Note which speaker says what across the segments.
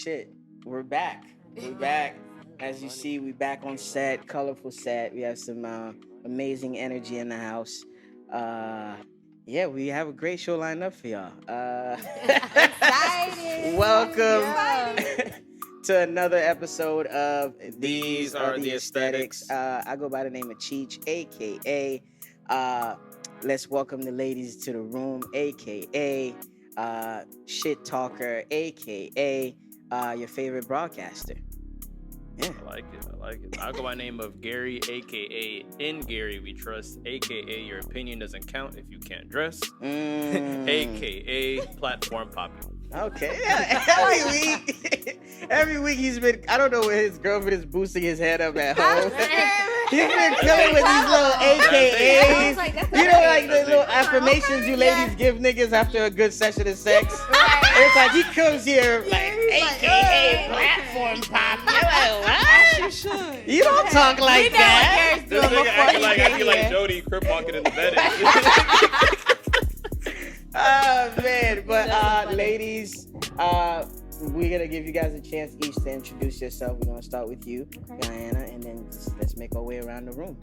Speaker 1: shit, we're back. We're back. As you see, we back on set, colorful set. We have some amazing energy in the house. Uh, yeah, we have a great show lined up for y'all.
Speaker 2: Excited.
Speaker 1: Welcome to another episode of
Speaker 3: These Are the Aesthetics.
Speaker 1: I go by the name of Cheech, aka let's welcome the ladies to the room, aka shit talker, aka your favorite broadcaster. Yeah.
Speaker 3: I like it. I go by the name of Gary, aka In Gary We Trust, aka Your Opinion Doesn't Count If You Can't Dress, aka Platform Poppy.
Speaker 1: Okay, yeah. Every week he's been. I don't know where his girlfriend is boosting his head up at home. He's been killing with these little AKAs. You know, like the little affirmations you ladies give niggas after a good session of sex. It's like he comes here like AKA Platform Pop. You're like, what?
Speaker 2: You should.
Speaker 1: You don't talk like that.
Speaker 3: This nigga acting like Jody crip walking in the bed.
Speaker 1: Oh man, but ladies, we're gonna give you guys a chance each to introduce yourself. We're gonna start with you, Diana, and then let's make our way around the room.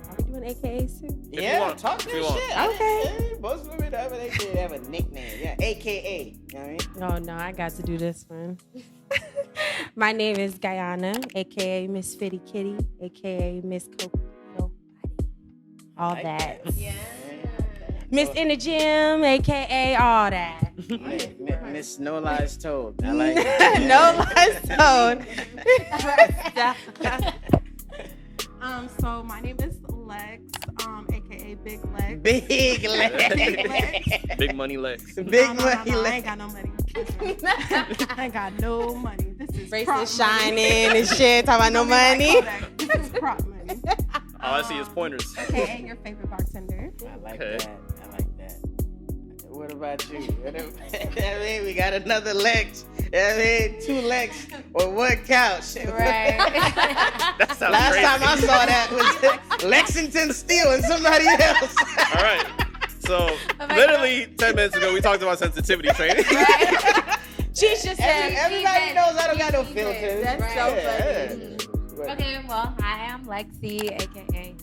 Speaker 2: Are we doing AKAs too?
Speaker 1: Yeah, talk that shit.
Speaker 2: Okay.
Speaker 1: Most women have an AKA, they have a nickname. Yeah, AKA. You know what I mean?
Speaker 2: Oh no, I got to do this one. My name is Guyana, aka Miss Fitty Kitty, aka Miss Coco Nobody. All
Speaker 1: like
Speaker 2: that.
Speaker 1: Yeah.
Speaker 2: Miss in the gym, aka all that.
Speaker 1: Miss No Lies Told. I like it.
Speaker 2: No lies told.
Speaker 4: So my name is Lex, aka Big Lex.
Speaker 1: Big Lex.
Speaker 3: Big money legs.
Speaker 1: Big money
Speaker 4: I ain't
Speaker 1: Lex.
Speaker 4: got no money. I ain't got no money. This is prop
Speaker 2: Bracelets
Speaker 4: money.
Speaker 2: shining and shit. Talking about no money.
Speaker 4: This is prop money.
Speaker 3: All I see is pointers.
Speaker 4: AKA your favorite bartender.
Speaker 1: I like
Speaker 3: Okay.
Speaker 1: that. I like that. What about you? I mean, we got another Lex. I mean, two Lex on one couch.
Speaker 2: Right.
Speaker 3: That sounds
Speaker 1: Last
Speaker 3: crazy.
Speaker 1: time I saw that was Lexington Steel and somebody else.
Speaker 3: All right. So, literally 10 minutes ago, we talked about sensitivity training.
Speaker 2: She just said.
Speaker 1: Everybody knows I don't got no filters.
Speaker 2: That's so funny.
Speaker 1: Yeah.
Speaker 5: Okay, well, hi, I'm Lexi, aka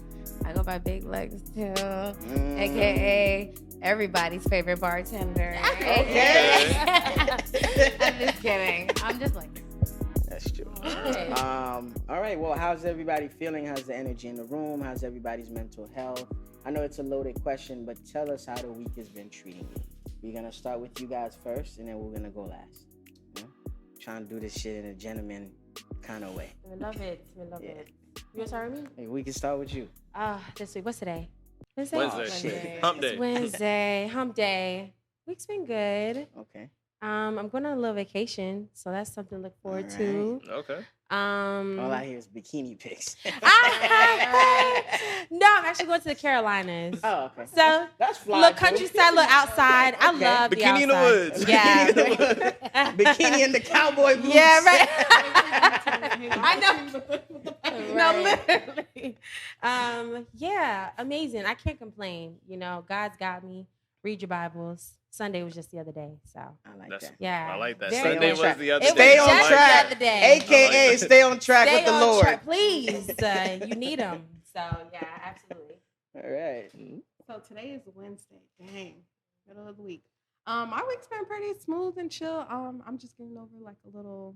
Speaker 5: I go by Big Lex too, aka everybody's favorite bartender.
Speaker 1: Okay.
Speaker 5: I'm just kidding. I'm just like,
Speaker 1: That's true.
Speaker 5: okay.
Speaker 1: All right. Well, how's everybody feeling? How's the energy in the room? How's everybody's mental health? I know it's a loaded question, but tell us how the week has been treating you. We're gonna start with you guys first, and then we're gonna go last. You know? Trying to do this shit in a gentleman kind of way.
Speaker 2: We love it. We love
Speaker 1: Yeah.
Speaker 2: it. You want to start with me?
Speaker 1: Hey, we can start with you.
Speaker 2: This week. What's today?
Speaker 3: Wednesday.
Speaker 1: Oh, shit.
Speaker 3: Hump
Speaker 2: It's
Speaker 3: day.
Speaker 2: Wednesday. Hump day. Week's been good.
Speaker 1: Okay.
Speaker 2: I'm going on a little vacation, so that's something to look forward to.
Speaker 3: Okay.
Speaker 1: All I hear is bikini pics.
Speaker 2: No, I'm actually going to the Carolinas.
Speaker 1: Oh, okay.
Speaker 2: So,
Speaker 1: That's fly.
Speaker 2: little
Speaker 1: too.
Speaker 2: countryside, little outside. I
Speaker 1: Okay.
Speaker 2: love
Speaker 3: Bikini
Speaker 2: the
Speaker 3: in the
Speaker 2: outside.
Speaker 3: woods.
Speaker 2: Yeah.
Speaker 1: Bikini in the woods. Bikini in the cowboy boots.
Speaker 2: Yeah, right. I know. No,
Speaker 5: Right.
Speaker 2: literally. Yeah, amazing. I can't complain. You know, God's got me. Read your Bibles. Sunday was just the other day, so
Speaker 1: I like
Speaker 3: That's,
Speaker 1: that.
Speaker 2: yeah.
Speaker 3: I like that.
Speaker 2: Very
Speaker 3: Sunday
Speaker 1: on
Speaker 3: was
Speaker 1: track.
Speaker 3: the other
Speaker 2: It
Speaker 3: day.
Speaker 1: Stay
Speaker 2: was
Speaker 1: on
Speaker 2: just
Speaker 1: track.
Speaker 2: the other day.
Speaker 1: AKA stay on track
Speaker 2: Stay
Speaker 1: with the
Speaker 2: on
Speaker 1: Lord.
Speaker 2: track, please. You need them. So yeah, absolutely.
Speaker 1: All right.
Speaker 4: So today is Wednesday. Dang. Middle of the week. My week's been pretty smooth and chill. I'm just getting over like a little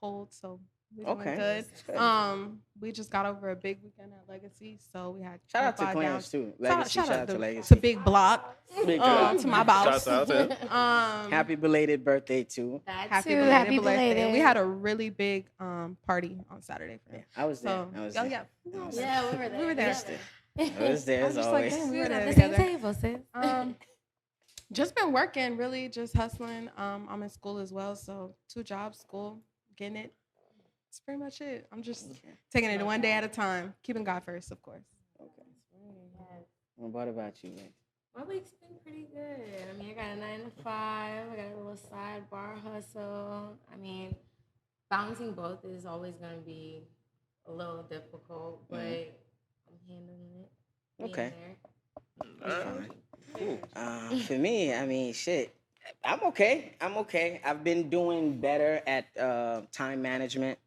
Speaker 4: cold, so we're doing
Speaker 1: Okay.
Speaker 4: good.
Speaker 1: That's good.
Speaker 4: We just got over a big weekend at Legacy, so we had
Speaker 1: Shout out to
Speaker 4: 25
Speaker 1: Clarence too. Legacy.
Speaker 4: Shout out
Speaker 1: to
Speaker 4: to
Speaker 1: Legacy.
Speaker 4: Big Block.
Speaker 1: Big
Speaker 4: To my boss.
Speaker 3: Shouts out to him.
Speaker 1: Happy belated birthday too.
Speaker 4: Happy belated. We had a really big party on Saturday for
Speaker 1: Yeah,
Speaker 4: him.
Speaker 1: I was there.
Speaker 4: So,
Speaker 1: I was
Speaker 4: oh
Speaker 1: there.
Speaker 4: yeah.
Speaker 5: Yeah, we were there.
Speaker 4: We were there.
Speaker 1: I was there
Speaker 4: I
Speaker 1: as
Speaker 4: was just
Speaker 1: always.
Speaker 4: like, damn,
Speaker 5: We
Speaker 4: we
Speaker 5: were
Speaker 4: were
Speaker 5: at
Speaker 4: there
Speaker 5: the same
Speaker 4: together.
Speaker 5: table, sis.
Speaker 4: Just been working, really, just hustling. I'm in school as well, so 2 jobs, school, getting it. That's pretty much it. I'm just taking it one day at a time, keeping God first, of course.
Speaker 1: Okay. What about you, man?
Speaker 5: My week's been pretty good. I mean, I got a 9 to 5. I got a little sidebar hustle. I mean, balancing both is always going to be a little difficult, but I'm handling it. being
Speaker 1: Okay.
Speaker 5: there.
Speaker 1: That's fine. For me, I mean, shit. I'm okay. I've been doing better at time management,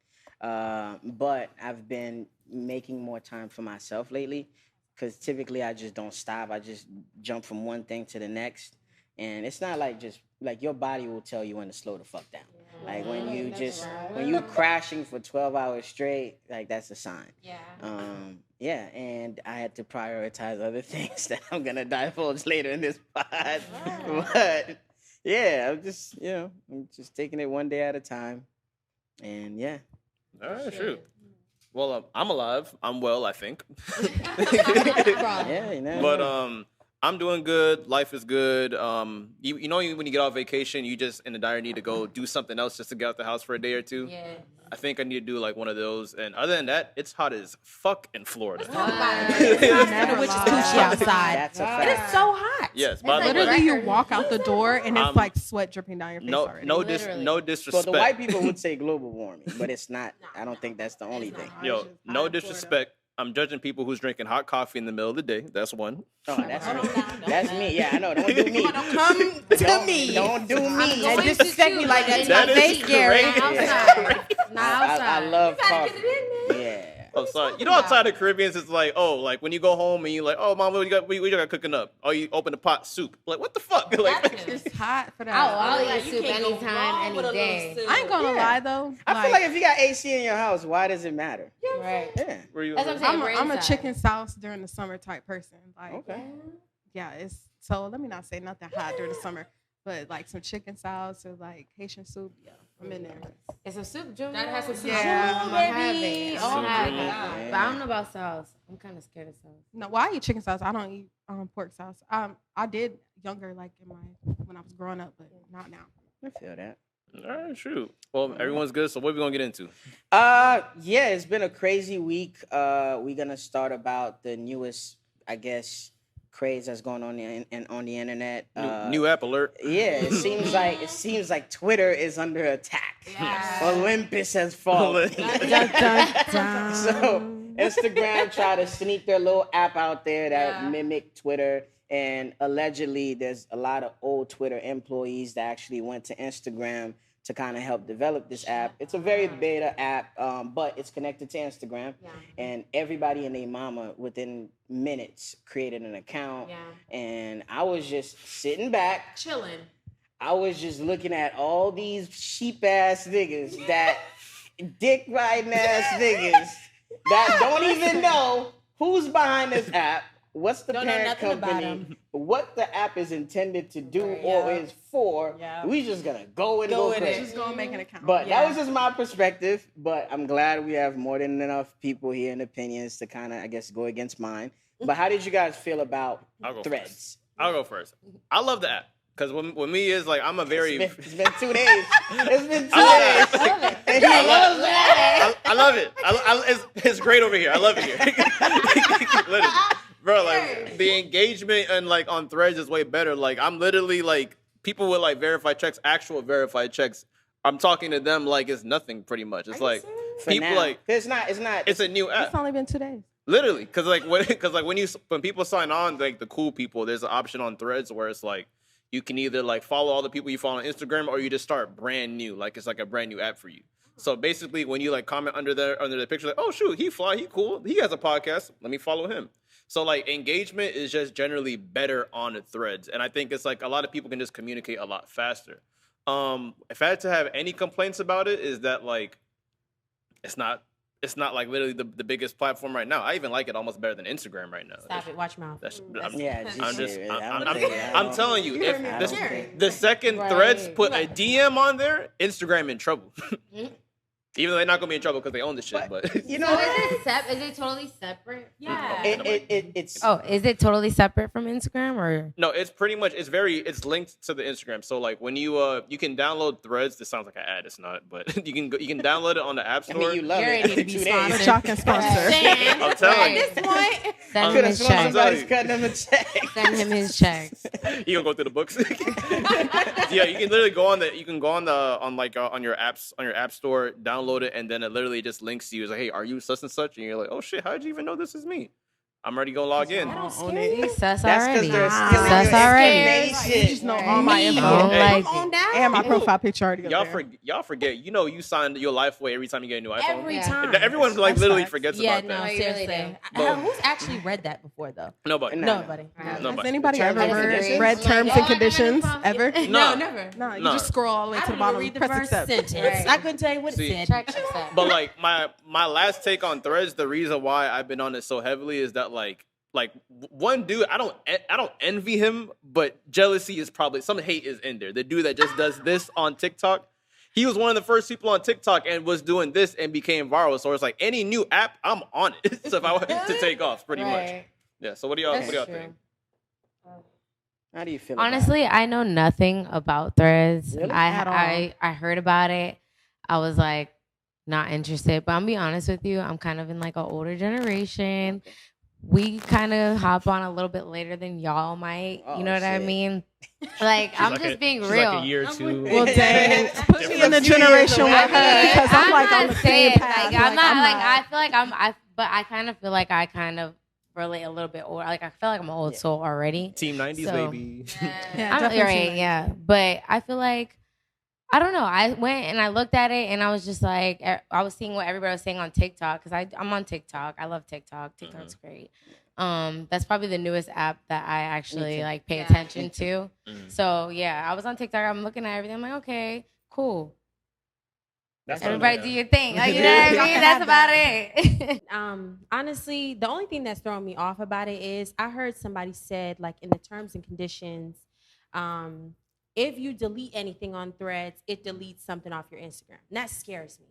Speaker 1: but I've been making more time for myself lately. Because typically I just don't stop. I just jump from one thing to the next, and it's not like just like your body will tell you when to slow the fuck down. Like when you crashing for 12 hours straight, like that's a sign.
Speaker 5: Yeah.
Speaker 1: Yeah, and I had to prioritize other things that I'm gonna divulge later in this pod. But yeah, I'm just taking it one day at a time, and yeah.
Speaker 3: All right, shoot. Well, I'm alive. I'm well, I think.
Speaker 1: Yeah, you know.
Speaker 3: But I'm doing good. Life is good. You know when you get off vacation, you just in the dire need to go do something else just to get out the house for a day or two.
Speaker 5: Yeah.
Speaker 3: I think I need to do like one of those. And other than that, it's hot as fuck in Florida.
Speaker 2: Which is coochie outside.
Speaker 1: That's a
Speaker 2: It is
Speaker 1: fact.
Speaker 2: so hot.
Speaker 3: Yes, by the way,
Speaker 4: Literally, you walk out the door and it's like sweat dripping down your face already.
Speaker 3: no
Speaker 1: So
Speaker 3: disrespect.
Speaker 1: the white people would say global warming, but it's not. I don't think that's the only thing.
Speaker 3: Yo, no disrespect. I'm judging people who's drinking hot coffee in the middle of the day. That's one.
Speaker 1: Oh, that's me. Yeah, I know. Don't do me.
Speaker 2: Don't come to me.
Speaker 1: Don't do me.
Speaker 2: And disrespect me like that to
Speaker 3: That
Speaker 2: my
Speaker 3: is
Speaker 2: face, Gary.
Speaker 3: great.
Speaker 5: Not outside.
Speaker 1: I love coffee. Yeah.
Speaker 3: Oh, sorry. You know, outside the Caribbean, it's like, oh, like when you go home and you like, oh, mom, what you got cooking up? Oh, you open the pot soup. Like, what the fuck? Like,
Speaker 4: It's hot for that.
Speaker 5: I'll eat soup anytime, any day.
Speaker 4: I ain't gonna lie though.
Speaker 1: I feel like if you got AC in your house, why does it matter?
Speaker 5: Right.
Speaker 1: Yeah.
Speaker 3: where you?
Speaker 5: That's what I'm saying.
Speaker 4: I'm a
Speaker 5: inside.
Speaker 4: chicken sauce during the summer type person. Like,
Speaker 1: Okay.
Speaker 4: yeah, it's so. Let me not say nothing hot during the summer, but like some chicken sauce or like Haitian soup. Yeah, I'm in there.
Speaker 5: It's a soup, Junior.
Speaker 2: That has a soup.
Speaker 4: Yeah.
Speaker 5: I'm gonna have it.
Speaker 2: Oh
Speaker 5: I'm gonna have
Speaker 2: my
Speaker 5: it. But I don't know about sauce. I'm kind of scared of sauce.
Speaker 4: No, well, I eat chicken sauce. I don't eat pork sauce. I did younger, like when I was growing up, but not now.
Speaker 1: I feel that.
Speaker 3: All right, shoot. Well, everyone's good. So what are we gonna get into?
Speaker 1: Yeah, it's been a crazy week. We're gonna start about the newest, I guess, craze that's going on on the internet.
Speaker 3: New app alert.
Speaker 1: Yeah, it seems like Twitter is under attack. Olympus has fallen. So Instagram tried to sneak their little app out there that mimic Twitter, and allegedly there's a lot of old Twitter employees that actually went to Instagram to kind of help develop this app. It's a very beta app, but it's connected to Instagram, and everybody and their mama within minutes created an account. And I was just sitting back,
Speaker 2: Chilling.
Speaker 1: I was just looking at all these sheep ass niggas that dick riding ass niggas that don't even know who's behind this app, what's the
Speaker 2: Don't know
Speaker 1: parent
Speaker 2: nothing about
Speaker 1: company,
Speaker 2: 'em.
Speaker 1: what the app is intended to do or is for. We just gonna go
Speaker 2: with
Speaker 1: crazy.
Speaker 2: it.
Speaker 4: Just go and make an account.
Speaker 1: But that was just my perspective. But I'm glad we have more than enough people here and opinions to kind of, I guess, go against mine. But how did you guys feel about
Speaker 3: I'll go
Speaker 1: Threads?
Speaker 3: first. I'll go first. I love the app because when me is like I'm a very.
Speaker 1: It's been 2 days. It's been 2 days. And he loves that.
Speaker 3: I love it. It's great over here. I love it here. Literally. Bro, like the engagement and like on Threads is way better. Like I'm literally like people with like verified checks, actual verified checks. I'm talking to them like it's nothing pretty much. It's like
Speaker 1: For
Speaker 3: people
Speaker 1: now.
Speaker 3: like
Speaker 1: It's not.
Speaker 3: it's a new app.
Speaker 4: It's only been 2 days.
Speaker 3: Literally, because when people sign on, like the cool people, there's an option on Threads where it's like you can either like follow all the people you follow on Instagram or you just start brand new, like it's like a brand new app for you. So basically, when you like comment under the picture, like, oh shoot, he cool, he has a podcast, let me follow him. So like engagement is just generally better on the Threads, and I think it's like a lot of people can just communicate a lot faster. If I had to have any complaints about it, is that like it's not like literally the biggest platform right now. I even like it almost better than Instagram right now.
Speaker 2: Stop it. Watch your mouth.
Speaker 3: I'm telling you, if the second
Speaker 5: Right.
Speaker 3: Threads put a DM on there, Instagram in trouble. Even though they're not gonna be in trouble because they own this shit, but
Speaker 1: You
Speaker 5: So
Speaker 1: know,
Speaker 5: is it totally separate?
Speaker 2: Yeah.
Speaker 1: it's
Speaker 5: Oh, is it totally separate from Instagram or?
Speaker 3: no, it's pretty much it's linked to the Instagram. So like when you can download Threads. This sounds like an ad. It's not, but you can download it on the App
Speaker 1: I
Speaker 3: Store.
Speaker 1: mean, you love
Speaker 2: Gary
Speaker 1: it.
Speaker 2: need to be
Speaker 1: 2 days.
Speaker 2: sponsored.
Speaker 4: Shocking sponsor.
Speaker 3: I'm telling you.
Speaker 2: At this point,
Speaker 5: Send
Speaker 1: Could
Speaker 5: him
Speaker 1: have
Speaker 5: his
Speaker 1: sworn
Speaker 5: check.
Speaker 1: somebody's cutting him a check.
Speaker 5: Send him his checks.
Speaker 3: You gonna go through the books? Yeah, you can literally go on on your app store, download it, and then it literally just links to you. It's like, hey, are you such and such? And you're like, oh shit, how did you even know this is me? I'm already gonna log in.
Speaker 2: don't
Speaker 4: own
Speaker 2: scare
Speaker 4: it.
Speaker 2: you.
Speaker 5: Sus
Speaker 1: That's
Speaker 5: already.
Speaker 1: because they're
Speaker 5: Sus
Speaker 1: stealing your
Speaker 5: already.
Speaker 1: information.
Speaker 4: You just know all my
Speaker 5: Me.
Speaker 4: info.
Speaker 5: Don't
Speaker 3: Hey.
Speaker 5: like
Speaker 2: Come on now.
Speaker 4: And my profile picture already
Speaker 3: Y'all,
Speaker 4: up there.
Speaker 3: y'all forget. You know, you signed your life away every time you get a new iPhone.
Speaker 2: Every
Speaker 5: Yeah.
Speaker 2: time.
Speaker 3: Everyone like
Speaker 4: That's
Speaker 3: literally
Speaker 4: facts.
Speaker 3: forgets
Speaker 2: Yeah,
Speaker 3: about
Speaker 2: no,
Speaker 3: that.
Speaker 5: you really
Speaker 2: seriously.
Speaker 3: But-
Speaker 2: Who's actually read that before though?
Speaker 3: Nobody.
Speaker 1: No.
Speaker 2: Nobody.
Speaker 4: Has
Speaker 3: Nobody.
Speaker 4: anybody
Speaker 1: Terms
Speaker 4: ever
Speaker 1: and conditions?
Speaker 4: read
Speaker 5: Like,
Speaker 4: terms
Speaker 5: oh,
Speaker 4: and conditions ever?
Speaker 3: No.
Speaker 2: never.
Speaker 4: No, you
Speaker 3: No.
Speaker 4: just scroll all the way
Speaker 2: I
Speaker 4: to the
Speaker 2: don't
Speaker 4: bottom.
Speaker 2: even read the
Speaker 4: Press
Speaker 2: first
Speaker 4: accept.
Speaker 2: sentence.
Speaker 5: Right.
Speaker 2: I couldn't tell you what
Speaker 3: See,
Speaker 2: it said.
Speaker 5: Check that.
Speaker 3: But like my last take on Threads, the reason why I've been on it so heavily is that like one dude, I don't envy him, but jealousy is probably some hate is in there. The dude that just does this on TikTok, he was one of the first people on TikTok and was doing this and became viral. So it's like any new app, I'm on it. So if I want to take off, pretty much.
Speaker 5: Right.
Speaker 3: Yeah. So what do y'all
Speaker 5: That's
Speaker 3: think?
Speaker 5: true.
Speaker 1: How do you feel? about
Speaker 5: Honestly, I know nothing about Threads.
Speaker 1: Really?
Speaker 4: At all.
Speaker 5: I heard about it. I was like not interested. But I'm be honest with you, I'm kind of in like an older generation. We kind of hop on a little bit later than y'all might.
Speaker 1: Oh,
Speaker 5: You know what I
Speaker 1: shit.
Speaker 5: mean? Like I'm
Speaker 3: like
Speaker 5: just being
Speaker 3: she's
Speaker 5: real.
Speaker 3: like a year or two.
Speaker 4: Well, dang. Put me in the
Speaker 1: A few years
Speaker 4: generation
Speaker 1: away.
Speaker 4: with her because I'm like on the same
Speaker 5: saying,
Speaker 4: path.
Speaker 5: like, I'm not like I feel like but I kind of feel like I kind of relate a little bit old. Like I feel like I'm an old soul already.
Speaker 3: Team 90s,
Speaker 5: So-
Speaker 3: baby.
Speaker 4: Yeah,
Speaker 5: I'm
Speaker 4: definitely
Speaker 5: right,
Speaker 4: too
Speaker 5: yeah. But I feel like I don't know. I went and I looked at it and I was just like, I was seeing what everybody was saying on TikTok because I'm on TikTok. I love TikTok. TikTok's great. That's probably the newest app that I actually like pay attention to. So yeah, I was on TikTok. I'm looking at everything. I'm like, okay, cool.
Speaker 3: That's
Speaker 5: Everybody
Speaker 3: what
Speaker 5: do
Speaker 3: I'm
Speaker 5: your thing. Like, you know what I mean? That's about it.
Speaker 2: Honestly, the only thing that's throwing me off about it is I heard somebody said like in the terms and conditions, if you delete anything on Threads, it deletes something off your Instagram. And that scares me.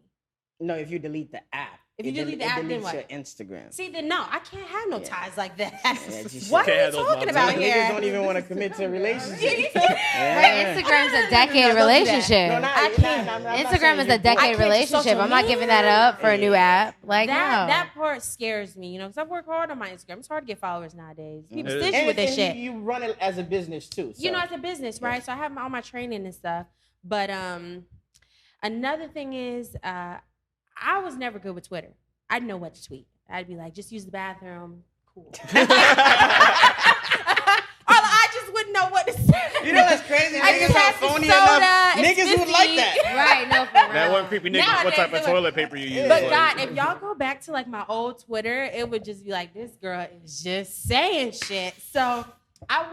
Speaker 1: No, if you delete the app.
Speaker 2: If you delete the app, then
Speaker 1: deletes
Speaker 2: what?
Speaker 1: your Instagram.
Speaker 2: See, then no, I can't have no ties like that.
Speaker 1: Yeah, just
Speaker 2: What
Speaker 3: can't
Speaker 2: are
Speaker 3: have
Speaker 2: we
Speaker 3: those
Speaker 2: talking
Speaker 3: moms.
Speaker 2: about
Speaker 1: Niggas
Speaker 2: here?
Speaker 1: don't even want to commit to a relationship.
Speaker 5: Right,
Speaker 1: Yeah.
Speaker 5: Instagram's a
Speaker 2: No,
Speaker 5: decade
Speaker 2: don't do that.
Speaker 5: relationship.
Speaker 1: No, not,
Speaker 2: I
Speaker 1: not-
Speaker 2: can't.
Speaker 1: I'm not
Speaker 5: Instagram
Speaker 1: saying
Speaker 5: is
Speaker 1: you're
Speaker 5: a decade
Speaker 2: can't
Speaker 5: relationship.
Speaker 2: social
Speaker 5: I'm not giving that
Speaker 2: media.
Speaker 5: up for a new app. Like,
Speaker 2: that
Speaker 5: no.
Speaker 2: that part scares me, because I work hard on my Instagram. It's hard to get followers nowadays. People
Speaker 3: It is.
Speaker 2: stingy with this
Speaker 1: and
Speaker 2: shit.
Speaker 1: You run it as a business too. So.
Speaker 2: You know, as a business, right? So I have all my training and stuff. But another thing is, I was never good with Twitter. I didn't know what to tweet. I'd be like, just use the bathroom. Cool. Or I just wouldn't know what to say.
Speaker 1: You know what's crazy?
Speaker 2: I
Speaker 1: Niggas
Speaker 2: just
Speaker 1: are
Speaker 2: had some
Speaker 1: phony
Speaker 2: soda,
Speaker 1: enough.
Speaker 2: it's
Speaker 1: Niggas would
Speaker 2: 50.
Speaker 1: like that.
Speaker 5: Right, no, for real.
Speaker 3: That one creepy nigga. What
Speaker 2: Nowadays,
Speaker 3: type of
Speaker 2: it was-
Speaker 3: toilet paper you use?
Speaker 2: But
Speaker 3: like-
Speaker 2: God, if y'all go back to like my old Twitter, it would just be like, this girl is just saying shit. So I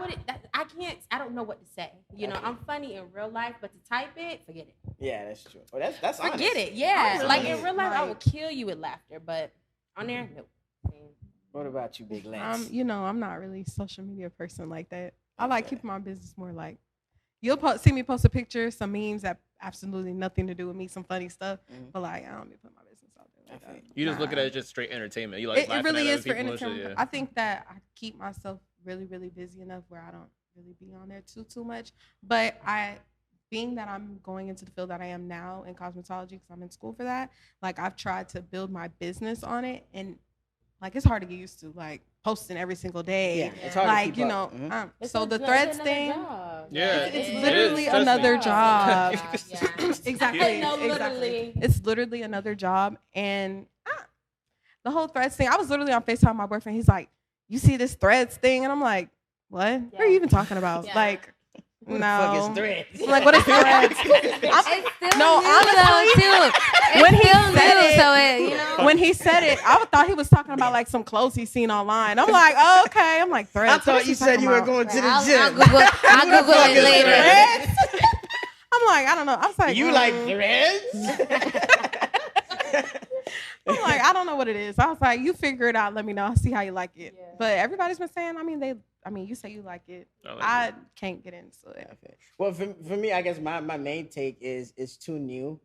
Speaker 2: don't know what to say. You know, I'm funny in real life, but to type it, forget it.
Speaker 1: Yeah, that's true. Well, that's honest.
Speaker 2: Forget it. Yeah.
Speaker 1: Honest.
Speaker 2: Like in real life, I
Speaker 4: Like-
Speaker 2: will kill you with laughter, but on there, nope.
Speaker 1: What about you, Big Lance?
Speaker 4: You know, I'm not really a social media person like that. I like keeping my business more like you'll see me post a picture, some memes that absolutely nothing to do with me, some funny stuff, but like I don't be putting my business out there like that.
Speaker 3: You just look at it
Speaker 4: Nah.
Speaker 3: as just straight entertainment. You like
Speaker 4: It
Speaker 3: laughing
Speaker 4: really
Speaker 3: at
Speaker 4: is
Speaker 3: other
Speaker 4: for
Speaker 3: people and shit,
Speaker 4: entertainment.
Speaker 3: yeah.
Speaker 4: I think that I keep myself really, really busy enough where I don't really be on there too much. But being that I'm going into the field that I am now in cosmetology, because I'm in school for that, like I've tried to build my business on it, and like it's hard to get used to, like posting every single day.
Speaker 1: Yeah, it's hard to
Speaker 4: Like
Speaker 1: keep
Speaker 4: you
Speaker 1: up.
Speaker 4: know,
Speaker 1: Mhm.
Speaker 4: so the Threads thing.
Speaker 3: Yeah,
Speaker 4: It's
Speaker 3: it
Speaker 4: literally
Speaker 3: is. Trust me.
Speaker 4: another job.
Speaker 5: Yeah.
Speaker 4: Exactly.
Speaker 2: No,
Speaker 4: Exactly.
Speaker 2: literally.
Speaker 4: It's literally another job. And the whole Threads thing, I was literally on FaceTime with my boyfriend. He's like, you see this Threads thing? And I'm like, what? What are you even talking about?
Speaker 2: Yeah.
Speaker 4: Like,
Speaker 1: Who the
Speaker 4: no.
Speaker 1: fuck is Threads?
Speaker 4: I'm like, what is Threads?
Speaker 5: It's still
Speaker 4: No,
Speaker 5: new
Speaker 4: honestly,
Speaker 5: though, too. It's
Speaker 4: when he
Speaker 5: still
Speaker 4: said
Speaker 5: new,
Speaker 4: it-
Speaker 5: so it, you know.
Speaker 4: When he said it, I thought he was talking about like some clothes he's seen online. I'm like, oh, okay. I'm like, Threads.
Speaker 1: I
Speaker 4: what
Speaker 1: thought
Speaker 4: is
Speaker 1: you
Speaker 4: he
Speaker 1: said
Speaker 4: talking
Speaker 1: you were
Speaker 4: about?
Speaker 1: going to the
Speaker 5: I'll
Speaker 1: gym.
Speaker 5: Google
Speaker 1: fuck
Speaker 5: it
Speaker 1: is
Speaker 5: later.
Speaker 1: Threads?
Speaker 4: I'm like, I don't know. I was like,
Speaker 1: You like Threads?
Speaker 4: I'm like, I don't know what it is. I was like, you figure it out. Let me know. I'll see how you like it.
Speaker 2: Yeah.
Speaker 4: But everybody's been saying, you say you like it.
Speaker 3: I like
Speaker 4: I can't get into it.
Speaker 1: Okay. Well, for me, I guess my main take is it's too new,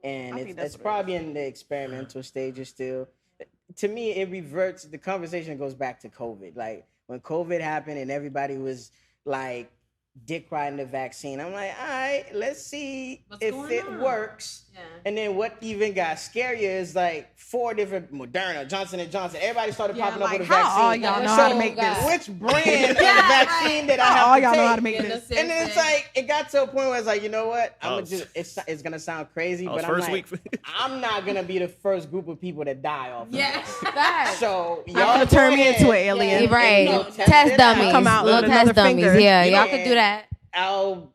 Speaker 1: and
Speaker 4: I think that's
Speaker 1: it's
Speaker 4: what it
Speaker 1: probably in the experimental stages still. To me, it reverts. The conversation goes back to COVID. Like when COVID happened and everybody was like dick riding the vaccine. I'm like, all right, let's see
Speaker 2: What's
Speaker 1: if
Speaker 2: going
Speaker 1: it
Speaker 2: on?
Speaker 1: works. And then what even got scarier is like 4 different Moderna, Johnson & Johnson. Everybody started popping up with a vaccine.
Speaker 4: How all y'all know how to make this?
Speaker 1: Which brand of vaccine did I have
Speaker 4: all
Speaker 1: to
Speaker 4: y'all
Speaker 1: take?
Speaker 4: know how to make this?
Speaker 1: And then it's like, it got to a point where it's like, you know what? It's going to sound crazy, but I'm
Speaker 3: first
Speaker 1: like,
Speaker 3: week.
Speaker 1: I'm not going to be the first group of people that die off of this.
Speaker 5: Facts.
Speaker 1: So y'all
Speaker 4: Y'all gonna turn me into an alien.
Speaker 5: Yeah, right.
Speaker 1: No,
Speaker 5: Test dummies.
Speaker 4: Come out
Speaker 5: Little
Speaker 4: with
Speaker 5: test
Speaker 4: another
Speaker 5: dummies.
Speaker 4: finger.
Speaker 5: Yeah,
Speaker 1: You know,
Speaker 5: y'all could do that.
Speaker 1: I'll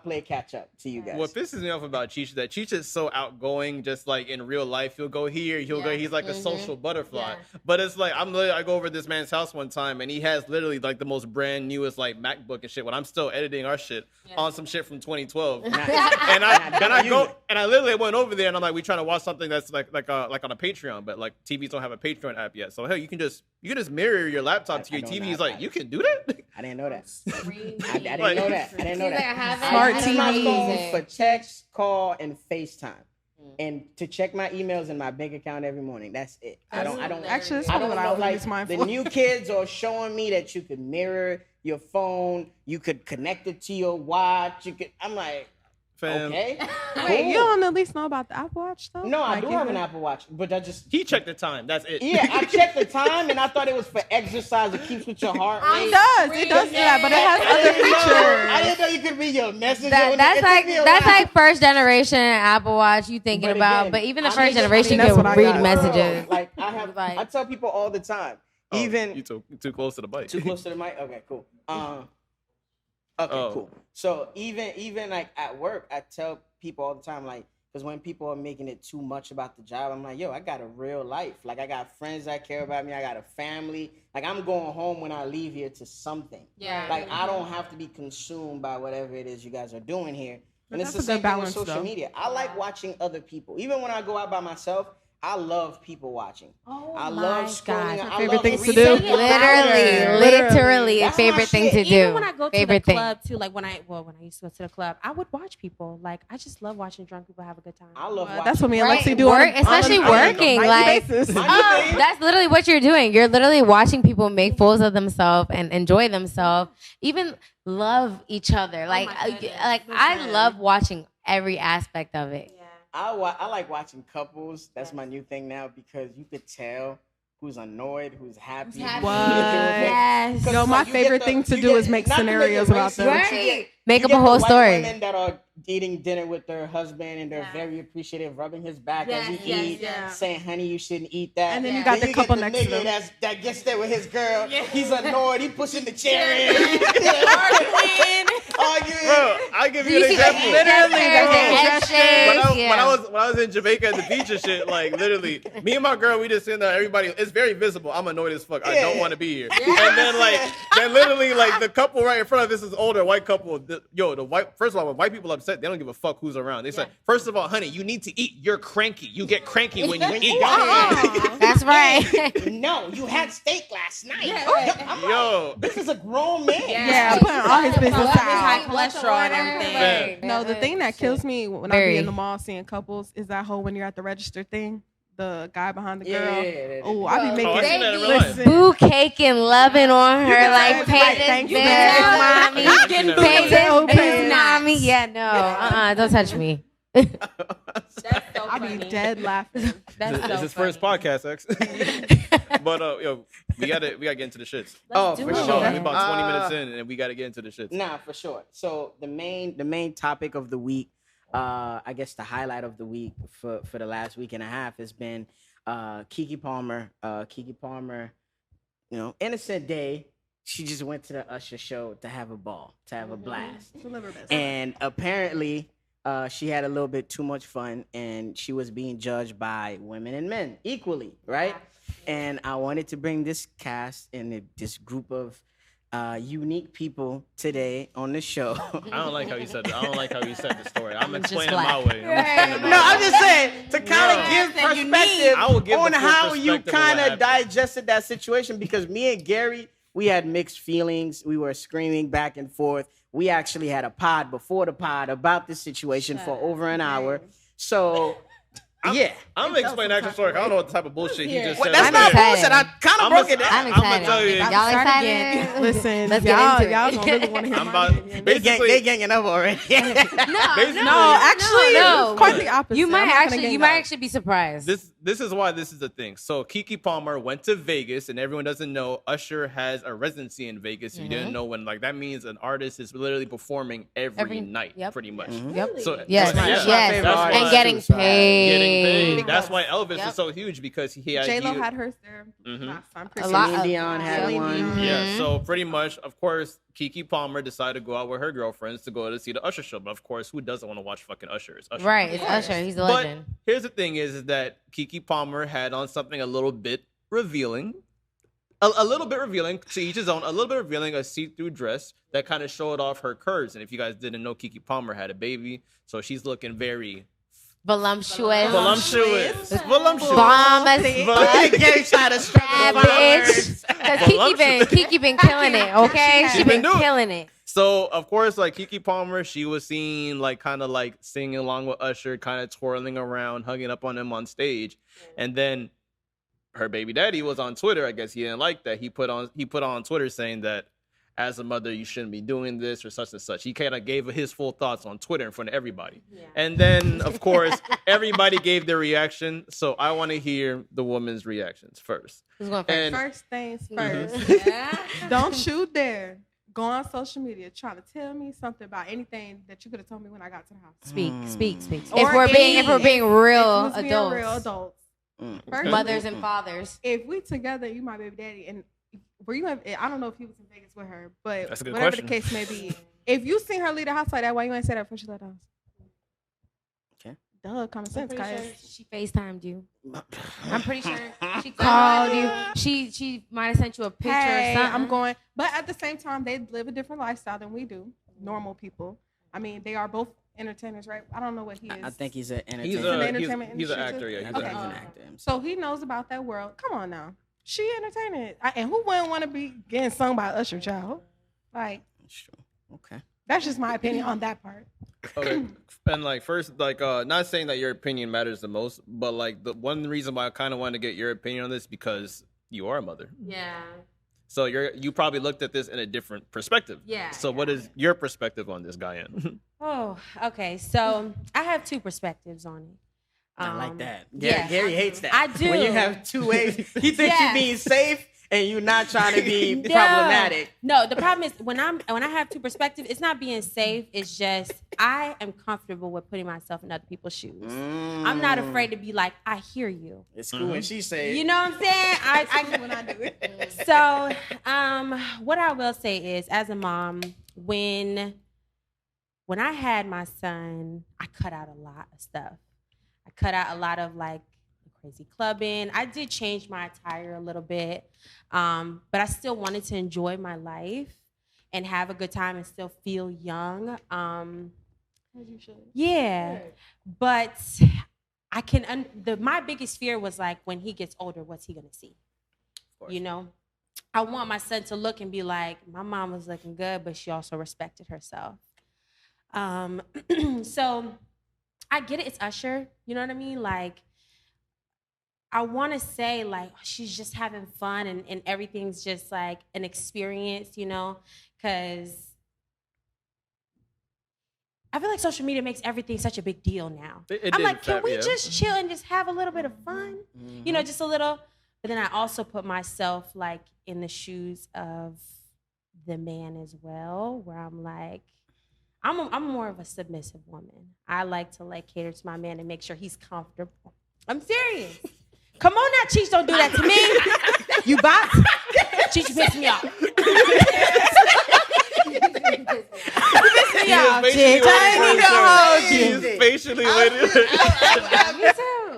Speaker 1: play catch up to you guys.
Speaker 3: What pisses me off about Cheech is that Cheech is so outgoing, just like in real life. He'll go here, he'll go. He's like a social butterfly.
Speaker 2: Yeah.
Speaker 3: But it's like I go over to this man's house one time, and he has literally like the most brand newest like MacBook and shit. When I'm still editing our shit on some shit from 2012, and I literally went over there, and I'm like, we trying to watch something that's like on a Patreon, but like TVs don't have a Patreon app yet. So hell, you can just mirror your laptop to your TV. He's like, you can do that.
Speaker 1: I didn't know that. I didn't know that. I didn't know that.
Speaker 4: Smart
Speaker 1: I use my
Speaker 4: TVs.
Speaker 1: phone for text, call, and FaceTime, and to check my emails and my bank account every morning. That's it. I don't.
Speaker 4: Actually, it's
Speaker 1: I
Speaker 4: probably
Speaker 1: don't
Speaker 4: what I
Speaker 1: know.
Speaker 4: would
Speaker 1: Like
Speaker 4: use mine
Speaker 1: the
Speaker 4: for.
Speaker 1: new kids are showing me that you could mirror your phone. You could connect it to your watch. You could. I'm like,
Speaker 3: Fam.
Speaker 1: okay.
Speaker 4: Wait, you don't at least know about the Apple Watch though?
Speaker 1: No, I
Speaker 4: Like,
Speaker 1: do have an Apple Watch, but I just.
Speaker 3: He checked the time. That's it.
Speaker 1: Yeah, I checked the time, and I thought it was for exercise. It keeps with your heart rate.
Speaker 4: It does do that, but it has
Speaker 1: I
Speaker 4: other
Speaker 1: didn't know-
Speaker 4: features.
Speaker 1: I didn't know you could read your messages.
Speaker 5: That's like first generation Apple Watch you thinking
Speaker 1: But
Speaker 5: about,
Speaker 1: again,
Speaker 5: but even the
Speaker 1: I
Speaker 5: first
Speaker 1: mean,
Speaker 5: generation
Speaker 4: that's
Speaker 5: can
Speaker 4: what I
Speaker 5: read
Speaker 4: got.
Speaker 5: messages.
Speaker 1: Like I tell people all the time.
Speaker 3: Oh,
Speaker 1: Even
Speaker 3: you too close to the bike.
Speaker 1: too close to the mic. Okay, cool. Cool. So even like at work, I tell people all the time, like, because when people are making it too much about the job, I'm like, yo, I got a real life. Like, I got friends that care about me. I got a family. Like, I'm going home when I leave here to something.
Speaker 2: Yeah.
Speaker 1: Like, I don't have to be consumed by whatever it is you guys are doing here. And it's the
Speaker 4: That's a
Speaker 1: same
Speaker 4: good
Speaker 1: thing with
Speaker 4: balance,
Speaker 1: social
Speaker 4: though.
Speaker 1: media. I like watching other people. Even when I go out by myself, I love people watching.
Speaker 2: Oh
Speaker 1: I
Speaker 2: my
Speaker 1: love scrolling.
Speaker 2: God.
Speaker 1: I
Speaker 4: Favorite
Speaker 1: love
Speaker 4: things to
Speaker 1: reading
Speaker 4: do?
Speaker 1: about it.
Speaker 5: Literally a
Speaker 1: That's my
Speaker 5: favorite thing
Speaker 1: shit.
Speaker 5: to do.
Speaker 2: Even when I go to
Speaker 5: favorite
Speaker 2: the
Speaker 5: thing.
Speaker 2: club too, like when I used to go to the club, I would watch people. Like I just love watching drunk people have a good time.
Speaker 1: I love watching.
Speaker 4: That's what me and
Speaker 5: Right,
Speaker 4: Lexi do.
Speaker 5: work- especially working, like- That's literally what you're doing. You're literally watching people make fools of themselves and enjoy themselves, even love each other. Like,
Speaker 2: my goodness.
Speaker 5: I
Speaker 2: Listen.
Speaker 5: love watching every aspect of it.
Speaker 2: Yeah.
Speaker 1: I like watching couples. That's my new thing now because you could tell who's annoyed, who's happy.
Speaker 5: happy.
Speaker 4: What?
Speaker 5: Yes.
Speaker 1: 'Cause
Speaker 4: Yo,
Speaker 1: it's
Speaker 4: my
Speaker 1: like you
Speaker 4: favorite
Speaker 1: get
Speaker 4: thing to
Speaker 1: you
Speaker 4: do
Speaker 1: get-
Speaker 4: is make
Speaker 1: not to make it
Speaker 4: scenarios about
Speaker 1: racist,
Speaker 4: them.
Speaker 1: but you get-
Speaker 5: Make
Speaker 1: you
Speaker 5: up
Speaker 1: get
Speaker 5: a
Speaker 1: the
Speaker 5: whole
Speaker 1: white
Speaker 5: story.
Speaker 1: Women that are eating dinner with their husband and they're
Speaker 2: Yeah.
Speaker 1: very appreciative, rubbing his back as he
Speaker 2: Yes,
Speaker 1: eats,
Speaker 2: yes.
Speaker 1: saying, "Honey, you shouldn't eat that."
Speaker 4: And then you
Speaker 2: Yeah.
Speaker 4: got the
Speaker 1: you
Speaker 4: couple
Speaker 1: get the
Speaker 4: next to
Speaker 1: nigga
Speaker 4: them.
Speaker 1: that gets there with his girl.
Speaker 2: Yeah.
Speaker 1: He's annoyed. He pushing the chair in. Arguing.
Speaker 3: Bro, I'll give you
Speaker 5: You
Speaker 3: an
Speaker 5: see
Speaker 3: example.
Speaker 5: the literally, there's the
Speaker 3: Bro,
Speaker 5: head shake.
Speaker 3: when I was in Jamaica at the beach and shit, like literally, me and my girl, we just sitting there. Everybody, it's very visible. I'm annoyed as fuck. I don't want to be here. And then literally, like the couple right in front of us is older white couple. The white. First of all, when white people upset, they don't give a fuck who's around. They say, first of all, honey, you need to eat. You're cranky. You get cranky when you eat.
Speaker 5: That's right.
Speaker 1: No, you had steak last night.
Speaker 2: Yeah.
Speaker 1: I'm
Speaker 3: Yo.
Speaker 1: like, this is a grown man.
Speaker 4: Yeah, putting all his business
Speaker 2: His
Speaker 4: out.
Speaker 2: high cholesterol and everything.
Speaker 3: Man.
Speaker 4: No, the thing that kills me when I
Speaker 5: Very.
Speaker 4: be in the mall seeing couples is that whole when you're at the register thing, the guy behind the
Speaker 1: Yeah,
Speaker 4: girl.
Speaker 1: yeah.
Speaker 4: Oh, I be
Speaker 3: Oh, I
Speaker 4: making
Speaker 3: seen that in real life.
Speaker 4: listen.
Speaker 5: Boo cake and loving on her, like
Speaker 1: tell
Speaker 5: pay
Speaker 1: me,
Speaker 5: this
Speaker 4: thank you,
Speaker 5: bill,
Speaker 4: Dad.
Speaker 5: mommy.
Speaker 3: I seen that in
Speaker 5: Pay
Speaker 3: real life.
Speaker 5: this
Speaker 4: Pay
Speaker 5: bill, mommy. Yeah, no, don't touch me.
Speaker 2: That's so
Speaker 4: I
Speaker 2: funny.
Speaker 4: be dead laughing.
Speaker 2: That's
Speaker 3: It's
Speaker 2: so
Speaker 3: his
Speaker 2: funny.
Speaker 3: first podcast, X. But yo, we gotta get into the shits.
Speaker 1: Oh,
Speaker 2: do
Speaker 1: for
Speaker 2: it.
Speaker 3: We
Speaker 1: sure.
Speaker 3: about 20 minutes in, and we gotta get into the shits.
Speaker 1: Nah, for sure. So the main topic of the week, I guess the highlight of the week for the last week and a half has been KeKe Palmer. KeKe Palmer, innocent day. She just went to the Usher show to have a ball, to have a blast. And apparently, she had a little bit too much fun, and she was being judged by women and men equally, right? And I wanted to bring this cast and this group of unique people today on the show.
Speaker 3: I don't like how you said it. I don't like how you said the story. I'm
Speaker 2: just
Speaker 3: explaining my
Speaker 2: black.
Speaker 3: way. I'm explaining my
Speaker 1: No,
Speaker 3: way.
Speaker 1: I'm just saying to kind of
Speaker 3: Yeah.
Speaker 1: give
Speaker 2: That you
Speaker 1: perspective
Speaker 3: I will give
Speaker 1: on
Speaker 3: the full
Speaker 1: how you
Speaker 3: perspective of what
Speaker 1: kind of
Speaker 3: happened.
Speaker 1: digested that situation because me and Gary, we had mixed feelings. We were screaming back and forth. We actually had a pod before the pod about this situation for over an hour. So Yeah.
Speaker 3: I'm gonna explain the actual story. I don't know what type of bullshit he just said.
Speaker 1: That's
Speaker 5: I'm
Speaker 1: not
Speaker 5: excited.
Speaker 1: bullshit. I kind of broke it down.
Speaker 5: I'm
Speaker 3: I'm gonna
Speaker 5: excited.
Speaker 3: tell you.
Speaker 5: Y'all
Speaker 4: Start
Speaker 5: excited?
Speaker 4: again. Listen,
Speaker 5: Let's get into it.
Speaker 4: y'all gonna really want to hear
Speaker 3: I'm
Speaker 4: my
Speaker 3: about
Speaker 4: opinion.
Speaker 1: They ganging up already.
Speaker 4: No, actually,
Speaker 5: no.
Speaker 4: quite the opposite.
Speaker 5: You might
Speaker 4: I'm not gonna
Speaker 5: actually,
Speaker 4: gang
Speaker 5: you might
Speaker 4: up.
Speaker 5: actually be surprised.
Speaker 3: This is why this is the thing. So KeKe Palmer went to Vegas, and everyone doesn't know Usher has a residency in Vegas. If you didn't know, when like that means an artist is literally performing every night,
Speaker 5: yep.
Speaker 3: pretty much.
Speaker 5: Yep.
Speaker 3: So
Speaker 5: Yes,
Speaker 1: That's my
Speaker 5: yes,
Speaker 1: favorite
Speaker 3: That's
Speaker 1: artist
Speaker 5: and
Speaker 3: why-
Speaker 5: getting
Speaker 1: too, so
Speaker 5: paid.
Speaker 3: Getting paid. That's why Elvis
Speaker 5: Yep.
Speaker 3: is so huge, because he had
Speaker 4: J-Lo
Speaker 3: you-
Speaker 4: had hers there.
Speaker 3: Mhm.
Speaker 4: Last time.
Speaker 5: A lot
Speaker 1: Celine
Speaker 5: of-
Speaker 1: Dion had
Speaker 4: Celine
Speaker 1: one.
Speaker 4: Dion.
Speaker 3: Yeah, so pretty much, of course, KeKe Palmer decided to go out with her girlfriends to go to see the Usher show. But of course, who doesn't want to watch fucking Usher? It's Usher.
Speaker 5: Right, it's Usher. He's a
Speaker 3: But
Speaker 5: legend.
Speaker 3: here's the thing: is that KeKe Palmer had on something a little bit revealing, a little bit revealing, to each his own. A little bit revealing, a see-through dress that kind of showed off her curves. And if you guys didn't know, KeKe Palmer had a baby, so she's looking very
Speaker 5: Voluptuous.
Speaker 3: voluptuous. It's voluptuous.
Speaker 5: Bomb as
Speaker 3: Vol-
Speaker 1: Gary tried to struggle
Speaker 5: bad
Speaker 1: with my
Speaker 5: bitch.
Speaker 1: words.
Speaker 5: Because Kiki been killing it, okay? She been
Speaker 3: doing it.
Speaker 5: killing it.
Speaker 3: So of course, like KeKe Palmer, she was seen like kind of like singing along with Usher, kind of twirling around, hugging up on him on stage, and then her baby daddy was on Twitter. I guess he didn't like that. He put on Twitter saying that as a mother, you shouldn't be doing this or such and such. He kind of gave his full thoughts on Twitter in front of everybody.
Speaker 2: Yeah.
Speaker 3: And then, of course, everybody gave their reaction. So I want to hear the woman's reactions first.
Speaker 5: Who's going first?
Speaker 3: And
Speaker 4: First things
Speaker 3: Mm-hmm.
Speaker 4: first. Don't you dare go on social media trying to tell me something about anything that you could have told me when I got to the house.
Speaker 5: Speak.
Speaker 4: Or
Speaker 5: If we're being real
Speaker 4: If we was being
Speaker 5: adults,
Speaker 4: real adults. First,
Speaker 5: mothers and fathers.
Speaker 4: if we together, you my baby daddy, and were you? I don't know if he was in Vegas with her, but
Speaker 3: That's a good
Speaker 4: whatever
Speaker 3: question.
Speaker 4: the case may be, if you seen her leave the house like that, why you ain't say that before she left the house?
Speaker 1: Okay.
Speaker 4: Duh, common
Speaker 5: I'm
Speaker 4: sense,
Speaker 5: pretty
Speaker 4: guys.
Speaker 5: sure she FaceTimed you. I'm pretty sure she called you. She might have sent you a picture
Speaker 4: Hey,
Speaker 5: or something.
Speaker 4: I'm going, but at the same time, they live a different lifestyle than we do. Normal people. I mean, they are both entertainers, right? I don't know what he is.
Speaker 1: I think he's an
Speaker 3: he's
Speaker 1: entertainer.
Speaker 4: an
Speaker 3: a
Speaker 4: entertainment
Speaker 3: he's an
Speaker 4: industry
Speaker 3: actor.
Speaker 4: too?
Speaker 3: Yeah, he's
Speaker 1: I think
Speaker 3: an
Speaker 1: he's an
Speaker 3: actor.
Speaker 1: actor himself.
Speaker 4: So he knows about that world. Come on now. She entertaining. And who wouldn't want to be getting sung by Usher, child? Like,
Speaker 1: That's true. Okay.
Speaker 4: that's just my opinion on that part.
Speaker 3: Okay. And like first, like not saying that your opinion matters the most, but like the one reason why I kind of want to get your opinion on this, because you are a mother.
Speaker 2: Yeah.
Speaker 3: So you probably looked at this in a different perspective.
Speaker 2: Yeah,
Speaker 3: So what is your perspective on this, Guyan?
Speaker 2: Oh, okay. So I have two perspectives on it.
Speaker 1: I like that.
Speaker 2: yeah,
Speaker 1: Gary hates that.
Speaker 2: I do.
Speaker 1: When you have two ways, he thinks
Speaker 2: Yeah.
Speaker 1: you're being safe and you're not trying to be
Speaker 2: No.
Speaker 1: problematic.
Speaker 2: No, the problem is when I have two perspectives, it's not being safe. It's just I am comfortable with putting myself in other people's shoes. I'm not afraid to be like, I hear you.
Speaker 1: It's cool when she say,
Speaker 2: You know what I'm saying? I
Speaker 4: When I do it.
Speaker 2: So, what I will say is, as a mom, when I had my son, I cut out a lot of stuff. I cut out a lot of like crazy clubbing. I did change my attire a little bit, but I still wanted to enjoy my life and have a good time and still feel young.
Speaker 4: As you should.
Speaker 2: Yeah, but I can. My biggest fear was like when he gets older, what's he gonna see? You know, I want my son to look and be like, my mom was looking good, but she also respected herself. So I get it. It's Usher. You know what I mean? Like, I want to say like she's just having fun and everything's just like an experience, you know, because I feel like social media makes everything such a big deal now.
Speaker 3: It
Speaker 2: I'm
Speaker 3: did,
Speaker 2: like, can we
Speaker 3: yeah.
Speaker 2: just chill and just have a little bit of fun? You know, just a little. But then I also put myself like in the shoes of the man as well, where I'm like, I'm more of a submissive woman. I like to like cater to my man and make sure he's comfortable. I'm serious. Come on now, Cheech, don't do that to me. You bot. Cheech, you piss me off.
Speaker 3: He's patiently waiting.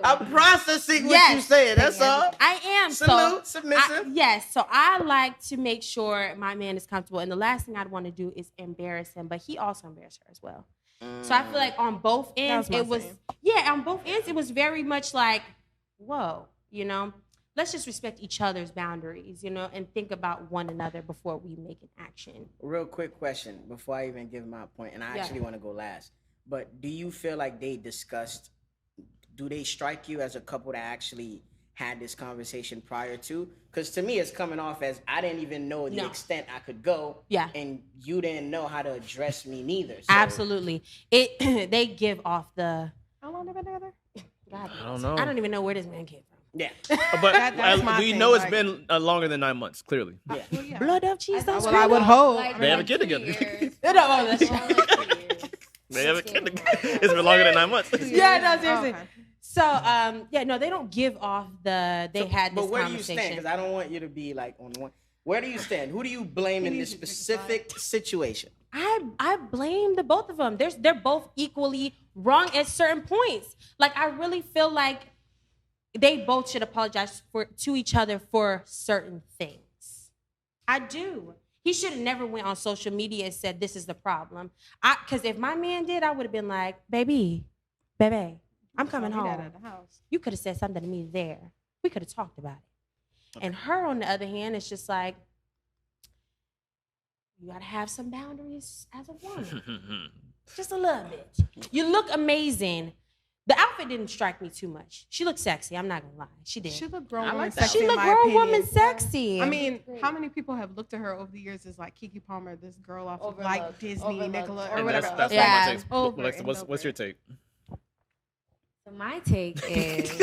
Speaker 1: I'm processing what you said. That's all.
Speaker 2: I am.
Speaker 1: Salute, submissive.
Speaker 2: Yes. So I like to make sure my man is comfortable. And the last thing I'd want to do is embarrass him. But he also embarrassed her as well. So I feel like on both ends,
Speaker 4: my
Speaker 2: it was,
Speaker 4: same.
Speaker 2: on both ends, it was very much like, whoa, you know, let's just respect each other's boundaries, you know, and think about one another before we make an action.
Speaker 1: Real quick question before I even give my point, and I actually want to go last. But do you feel like they discussed do they strike you as a couple that actually had this conversation prior to? Because to me, it's coming off as I didn't even know the extent I could go.
Speaker 2: Yeah.
Speaker 1: And you didn't know how to address me neither. So.
Speaker 2: Absolutely. They give off the.
Speaker 4: How long have they been together?
Speaker 2: God,
Speaker 3: I don't know.
Speaker 2: I don't even know where this man came from.
Speaker 1: Yeah.
Speaker 3: But
Speaker 4: that's my
Speaker 3: we
Speaker 4: thing,
Speaker 3: know it's
Speaker 4: like-
Speaker 3: been longer than 9 months. Clearly,
Speaker 1: Yeah.
Speaker 4: Well, yeah.
Speaker 2: Blood of Jesus.
Speaker 4: Well, I would hope.
Speaker 3: They have a kid
Speaker 5: 2
Speaker 3: together.
Speaker 5: years.
Speaker 2: No, that's-
Speaker 5: More like 2 years.
Speaker 3: they have a
Speaker 5: It's
Speaker 3: kid.
Speaker 5: getting
Speaker 3: Together.
Speaker 5: more.
Speaker 3: It's been longer than 9 months.
Speaker 2: Yeah, no, seriously.
Speaker 4: Okay.
Speaker 2: So, no, they don't give off the they had this
Speaker 1: But where do you stand?
Speaker 2: conversation.
Speaker 1: Because I don't want you to be like on one. Where do you stand? Who do you blame in this specific situation?
Speaker 2: I blame the both of them. They're both equally wrong at certain points. Like I really feel like they both should apologize to each other for certain things. I do. He should have never went on social media and said this is the problem. Because if my man did, I would have been like, baby, I'm coming
Speaker 4: Saw me
Speaker 2: home.
Speaker 4: that at the house.
Speaker 2: You could have said something to me there. We could have talked about it. And her, on the other hand, is just like, you gotta have some boundaries as a woman. Just a little bit. You look amazing. The outfit didn't strike me too much. She looked sexy. I'm not gonna lie. She did.
Speaker 4: She looked grown
Speaker 1: I
Speaker 4: woman
Speaker 1: like that.
Speaker 4: sexy.
Speaker 2: She
Speaker 4: in
Speaker 2: looked
Speaker 4: my
Speaker 2: grown
Speaker 4: opinion.
Speaker 2: woman sexy.
Speaker 4: I mean, how many people have looked at her over the years as like KeKe Palmer, this girl off of like
Speaker 5: Overlooked.
Speaker 4: Disney,
Speaker 5: Overlooked.
Speaker 4: Nicola, or
Speaker 3: And
Speaker 4: whatever.
Speaker 3: that's
Speaker 5: Yeah.
Speaker 3: what my take's.
Speaker 4: Over
Speaker 3: Alexa,
Speaker 4: and
Speaker 3: what's
Speaker 4: over.
Speaker 3: your take?
Speaker 5: So my take is.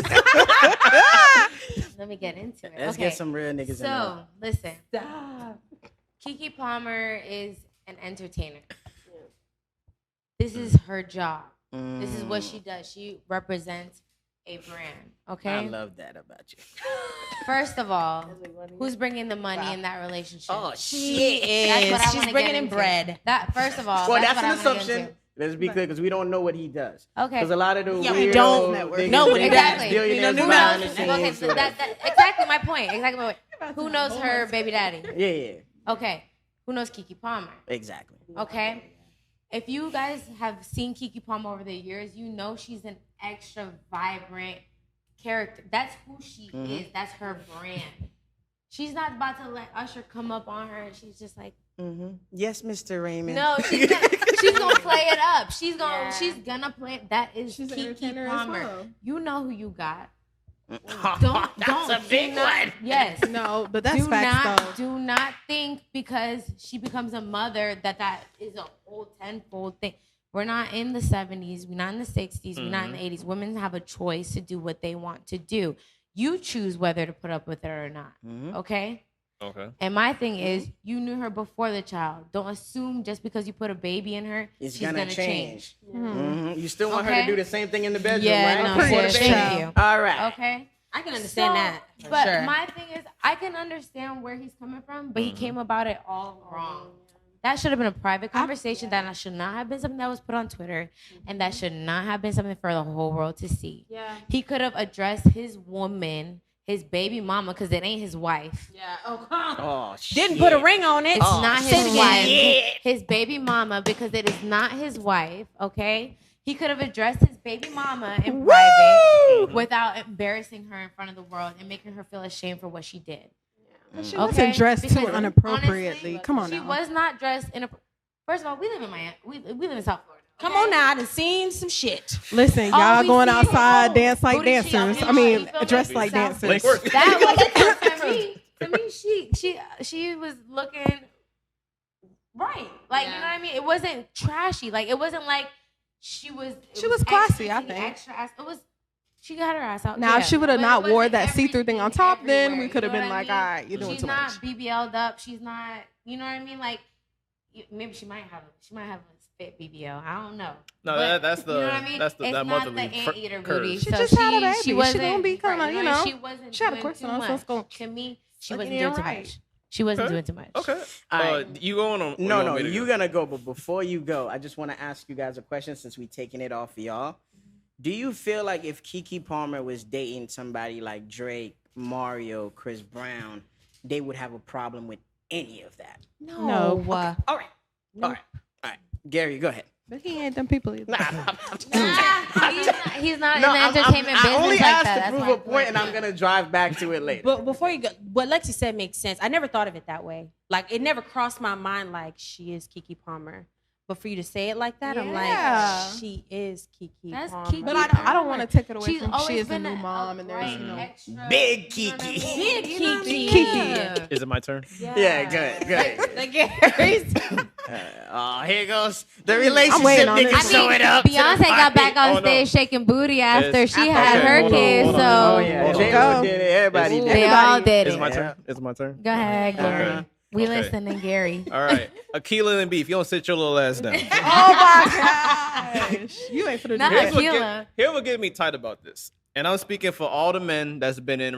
Speaker 5: Let me get into it.
Speaker 1: Let's
Speaker 5: Okay.
Speaker 1: get some real niggas in there.
Speaker 5: So listen,
Speaker 2: Stop.
Speaker 5: KeKe Palmer is an entertainer. This is her job. This is what she does. She represents a brand. Okay.
Speaker 1: I love that about you.
Speaker 5: First of all, who's bringing the money in that relationship?
Speaker 1: Oh,
Speaker 2: She
Speaker 1: shit.
Speaker 5: That's
Speaker 2: is.
Speaker 5: what I
Speaker 2: She's
Speaker 5: wanna
Speaker 2: bringing
Speaker 5: get
Speaker 2: in
Speaker 5: into.
Speaker 2: bread.
Speaker 5: That first of all,
Speaker 1: Well,
Speaker 5: that's
Speaker 1: that's
Speaker 5: what
Speaker 1: an
Speaker 5: I wanna get
Speaker 1: assumption.
Speaker 5: into.
Speaker 1: Let's be clear, because we don't know what he does.
Speaker 5: Okay.
Speaker 1: Because a lot of the
Speaker 2: Yeah, we
Speaker 1: weirdo
Speaker 2: don't
Speaker 1: niggas
Speaker 2: know what he
Speaker 1: think
Speaker 2: does.
Speaker 1: he's billionaires
Speaker 2: We don't
Speaker 1: behind
Speaker 2: know.
Speaker 1: the scenes,
Speaker 5: Okay, so
Speaker 1: whatever.
Speaker 5: that exactly my point. Exactly my point. Who knows her baby daddy?
Speaker 1: Yeah,
Speaker 5: Okay. Who knows KeKe Palmer?
Speaker 1: exactly.
Speaker 5: Okay. If you guys have seen KeKe Palmer over the years, you know she's an extra vibrant character. That's who she is. That's her brand. She's not about to let Usher come up on her and she's just like,
Speaker 1: Yes, Mr. Raymond.
Speaker 5: no, she's gonna play it up. She's gonna play it. That is
Speaker 4: She's an
Speaker 5: KeKe
Speaker 4: entertainer as
Speaker 5: Palmer.
Speaker 4: well.
Speaker 5: You know who you got.
Speaker 1: That's a big one.
Speaker 5: Yes.
Speaker 4: No, but that's
Speaker 5: do
Speaker 4: facts
Speaker 5: not
Speaker 4: though.
Speaker 5: do not think because she becomes a mother that is a whole tenfold thing. We're not in the 70s. We're not in the 60s. We're not in the 80s. Women have a choice to do what they want to do. You choose whether to put up with her or not. Okay?
Speaker 3: Okay.
Speaker 5: And my thing is, you knew her before the child. Don't assume just because you put a baby in her,
Speaker 1: It's
Speaker 5: she's
Speaker 1: gonna
Speaker 5: gonna
Speaker 1: change.
Speaker 5: change.
Speaker 1: You still want her
Speaker 5: Okay.
Speaker 1: to do the same thing in the bedroom,
Speaker 5: Yeah,
Speaker 1: right?
Speaker 5: no,
Speaker 1: Before the
Speaker 5: sis,
Speaker 1: baby.
Speaker 5: thank you.
Speaker 1: All right.
Speaker 5: Okay?
Speaker 2: I can understand that. For
Speaker 5: But
Speaker 2: sure.
Speaker 5: my thing is, I can understand where he's coming from, but he came about it all wrong. That should have been a private conversation. That should not have been something that was put on Twitter, and that should not have been something for the whole world to see.
Speaker 2: Yeah.
Speaker 5: He could have addressed his woman, his baby mama, because it ain't his wife.
Speaker 2: Yeah. Oh, come on.
Speaker 1: Oh, shit.
Speaker 2: Didn't put a ring on it.
Speaker 5: It's not
Speaker 2: Say it
Speaker 5: his
Speaker 2: again.
Speaker 5: wife. His baby mama, because it is not his wife. Okay. He could have addressed his baby mama in private without embarrassing her in front of the world and making her feel ashamed for what she did.
Speaker 4: She
Speaker 5: Okay?
Speaker 4: wasn't dressed
Speaker 5: Because
Speaker 4: too inappropriately.
Speaker 5: honestly,
Speaker 4: Come on
Speaker 5: she
Speaker 4: now.
Speaker 5: was not dressed in a. First of all, we live in Miami. We live in South Florida.
Speaker 2: Come on now. I done seen some shit.
Speaker 4: Listen,
Speaker 5: All
Speaker 4: y'all
Speaker 5: we
Speaker 4: going
Speaker 5: see is
Speaker 4: outside,
Speaker 5: hoes.
Speaker 4: dance like
Speaker 5: Booty cheeks,
Speaker 4: dancers.
Speaker 5: booty
Speaker 4: I mean,
Speaker 5: cheeks, you feel
Speaker 4: dress
Speaker 5: me?
Speaker 4: like
Speaker 5: South-
Speaker 4: dancers.
Speaker 3: Blake work.
Speaker 5: That was to me. She was looking right. Like you know what I mean. It wasn't trashy. Like it wasn't like she was.
Speaker 4: She was classy, I
Speaker 5: extra,
Speaker 4: think.
Speaker 5: Extra ass. It was. She got her ass out.
Speaker 4: Now,
Speaker 5: yeah.
Speaker 4: if she would have
Speaker 5: But it
Speaker 4: not wore
Speaker 5: wasn't
Speaker 4: that see-through thing on
Speaker 5: everything
Speaker 4: top, then
Speaker 5: everywhere,
Speaker 4: we could have
Speaker 5: you know
Speaker 4: been
Speaker 5: what I
Speaker 4: like,
Speaker 5: mean?
Speaker 4: all right, you're doing
Speaker 5: She's
Speaker 4: too
Speaker 5: not
Speaker 4: much.
Speaker 5: BBL'd up. She's not. You know what I mean? Like maybe she might have. She might have a fit BBL. I don't know.
Speaker 3: No,
Speaker 5: But,
Speaker 3: that's the
Speaker 5: you know what I mean?
Speaker 3: that's the
Speaker 5: It's
Speaker 3: that
Speaker 5: not
Speaker 3: motherly
Speaker 5: the anteater
Speaker 3: curve.
Speaker 5: booty.
Speaker 4: She
Speaker 5: so
Speaker 4: just had a baby.
Speaker 5: She
Speaker 4: She
Speaker 5: wasn't
Speaker 4: gonna be kinda,
Speaker 5: right,
Speaker 4: you know,
Speaker 5: She wasn't.
Speaker 4: she had a
Speaker 5: doing
Speaker 4: question
Speaker 5: too
Speaker 4: on, so it's
Speaker 5: much.
Speaker 4: gonna-
Speaker 5: To me, she
Speaker 4: Sucking
Speaker 5: wasn't
Speaker 4: in
Speaker 5: doing too
Speaker 4: right.
Speaker 5: much. She wasn't
Speaker 3: Okay.
Speaker 5: doing too much.
Speaker 3: Okay.
Speaker 1: All right.
Speaker 3: You going on?
Speaker 1: No, you're gonna go. But before you go, I just want to ask you guys a question since we taking it off of y'all. Do you feel like if KeKe Palmer was dating somebody like Drake, Mario, Chris Brown, they would have a problem with any of that?
Speaker 4: No.
Speaker 1: All right. All right. Gary, go ahead.
Speaker 4: But he ain't them people either.
Speaker 5: He's not in
Speaker 1: No,
Speaker 5: the
Speaker 1: I'm-
Speaker 5: entertainment
Speaker 1: I
Speaker 5: business
Speaker 1: only
Speaker 5: like
Speaker 1: asked
Speaker 5: that.
Speaker 1: to
Speaker 5: That's
Speaker 1: prove
Speaker 5: my
Speaker 1: a point, and I'm gonna drive back to it later.
Speaker 2: But before you go, what Lexi said makes sense. I never thought of it that way. Like it never crossed my mind like she is KeKe Palmer. But for you to say it like that, I'm
Speaker 4: Yeah.
Speaker 2: like, she is KeKe
Speaker 5: That's
Speaker 2: Palmer.
Speaker 5: KeKe
Speaker 4: But I don't want to take it away
Speaker 5: She's
Speaker 4: from
Speaker 5: always
Speaker 4: she is a
Speaker 5: been
Speaker 4: new mom and there's
Speaker 5: extra,
Speaker 1: Big
Speaker 5: you know what I
Speaker 1: KeKe.
Speaker 5: mean?
Speaker 2: Big
Speaker 5: You know what I mean?
Speaker 2: KeKe.
Speaker 5: Yeah.
Speaker 3: Is it my turn?
Speaker 1: Yeah, good.
Speaker 2: The Gary's.
Speaker 1: Oh, here goes the
Speaker 4: waiting
Speaker 1: relationship
Speaker 4: on
Speaker 1: nigga
Speaker 4: this.
Speaker 1: showing up. to the
Speaker 5: Beyonce got back
Speaker 3: Oh,
Speaker 5: on
Speaker 3: no.
Speaker 5: stage shaking booty after
Speaker 3: It's-
Speaker 5: she
Speaker 1: after
Speaker 5: had
Speaker 1: okay,
Speaker 5: her
Speaker 3: hold on,
Speaker 5: kids.
Speaker 3: hold on.
Speaker 5: So
Speaker 1: Oh yeah,
Speaker 4: Let's
Speaker 1: J-Lo
Speaker 4: go.
Speaker 1: did it. Everybody did
Speaker 5: they
Speaker 1: it.
Speaker 5: all did
Speaker 3: Is it my
Speaker 5: it.
Speaker 3: turn? Is it my turn?
Speaker 5: Go ahead, Gary.
Speaker 3: Okay.
Speaker 5: We
Speaker 3: Okay.
Speaker 5: listening, Gary.
Speaker 3: All right. Aquila and Beef, you don't sit your little ass down.
Speaker 4: Oh my gosh. You ain't for the
Speaker 5: Not
Speaker 4: do that.
Speaker 5: Aquila.
Speaker 3: Here's what get me tight about this. And I'm speaking for all the men that's been in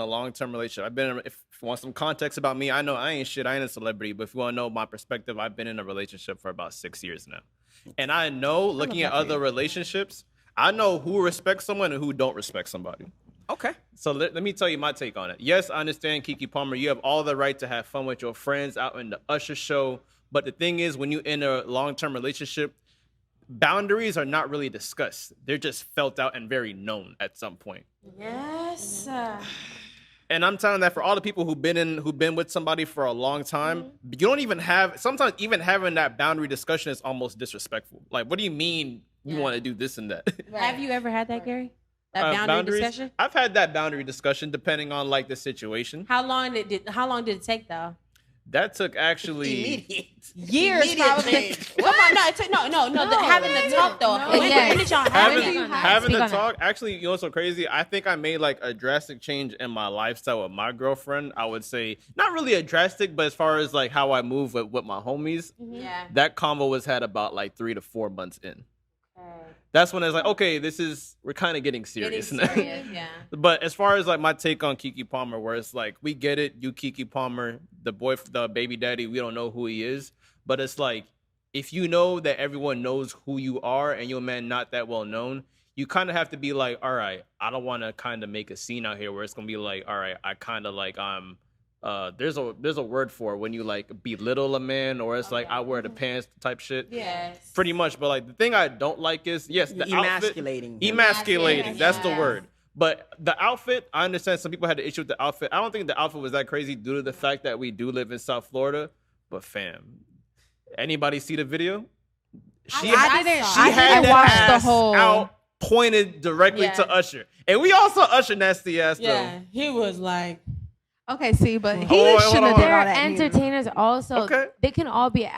Speaker 3: a long-term relationship. I've been in, if you want some context about me, I know I ain't shit. I ain't a celebrity. But if you want to know my perspective, I've been in a relationship for about 6 years now. And I know, looking at other relationships, I know who respects someone and who don't respect somebody.
Speaker 1: Okay.
Speaker 3: So let me tell you my take on it. Yes, I understand, KeKe Palmer. You have all the right to have fun with your friends out in the Usher show. But the thing is, when you're in a long-term relationship, boundaries are not really discussed. They're just felt out and very known at some point.
Speaker 2: Yes.
Speaker 3: And I'm telling that for all the people who've been with somebody for a long time, you don't even have, sometimes even having that boundary discussion is almost disrespectful. Like, what do you mean you want to do this and that?
Speaker 2: Have you ever had that, Gary? That boundary
Speaker 3: Boundaries?
Speaker 2: discussion?
Speaker 3: I've had that boundary discussion depending on like the situation.
Speaker 2: How long did it take though?
Speaker 3: That took actually
Speaker 1: Immediate.
Speaker 2: Years,
Speaker 1: Immediate
Speaker 2: probably.
Speaker 1: change.
Speaker 2: Come on, no, it took having the talk though.
Speaker 5: No.
Speaker 2: When
Speaker 5: Yes.
Speaker 2: did y'all have
Speaker 3: having,
Speaker 2: it?
Speaker 3: having
Speaker 5: Speak
Speaker 3: the
Speaker 5: on that.
Speaker 3: talk. Actually, you know what's so crazy? I think I made like a drastic change in my lifestyle with my girlfriend. I would say not really a drastic, but as far as like how I move with my homies,
Speaker 2: Yeah.
Speaker 3: that convo was had about like 3 to 4 months in. That's when it's like, okay, we're kind of getting serious now.
Speaker 2: Yeah.
Speaker 3: But as far as like my take on KeKe Palmer, where it's like, we get it, you KeKe Palmer, the baby daddy, we don't know who he is. But it's like, if you know that everyone knows who you are and you're a man not that well known, you kind of have to be like, all right, I don't want to kind of make a scene out here where it's gonna be like, all right, I kind of like there's a word for it when you like belittle a man, or it's like I wear the pants type shit.
Speaker 2: Yes.
Speaker 3: Pretty much. But like the thing I don't like is the
Speaker 1: Emasculating.
Speaker 3: outfit. Emasculating. That's the
Speaker 2: Yeah.
Speaker 3: word. But the outfit, I understand some people had an issue with the outfit. I don't think the outfit was that crazy due to the fact that we do live in South Florida. But fam, anybody see the video? She had
Speaker 5: I
Speaker 3: that
Speaker 5: watched the
Speaker 3: ass
Speaker 5: whole-
Speaker 3: out pointed directly to Usher, and we all saw Usher nasty ass though.
Speaker 2: Yeah. He was like,
Speaker 4: Okay, see, but he
Speaker 3: Hold on,
Speaker 4: shouldn't
Speaker 3: hold
Speaker 4: have
Speaker 3: on.
Speaker 4: did all
Speaker 5: They're
Speaker 4: that. neither.
Speaker 5: entertainers also.
Speaker 3: Okay.
Speaker 5: They can all be.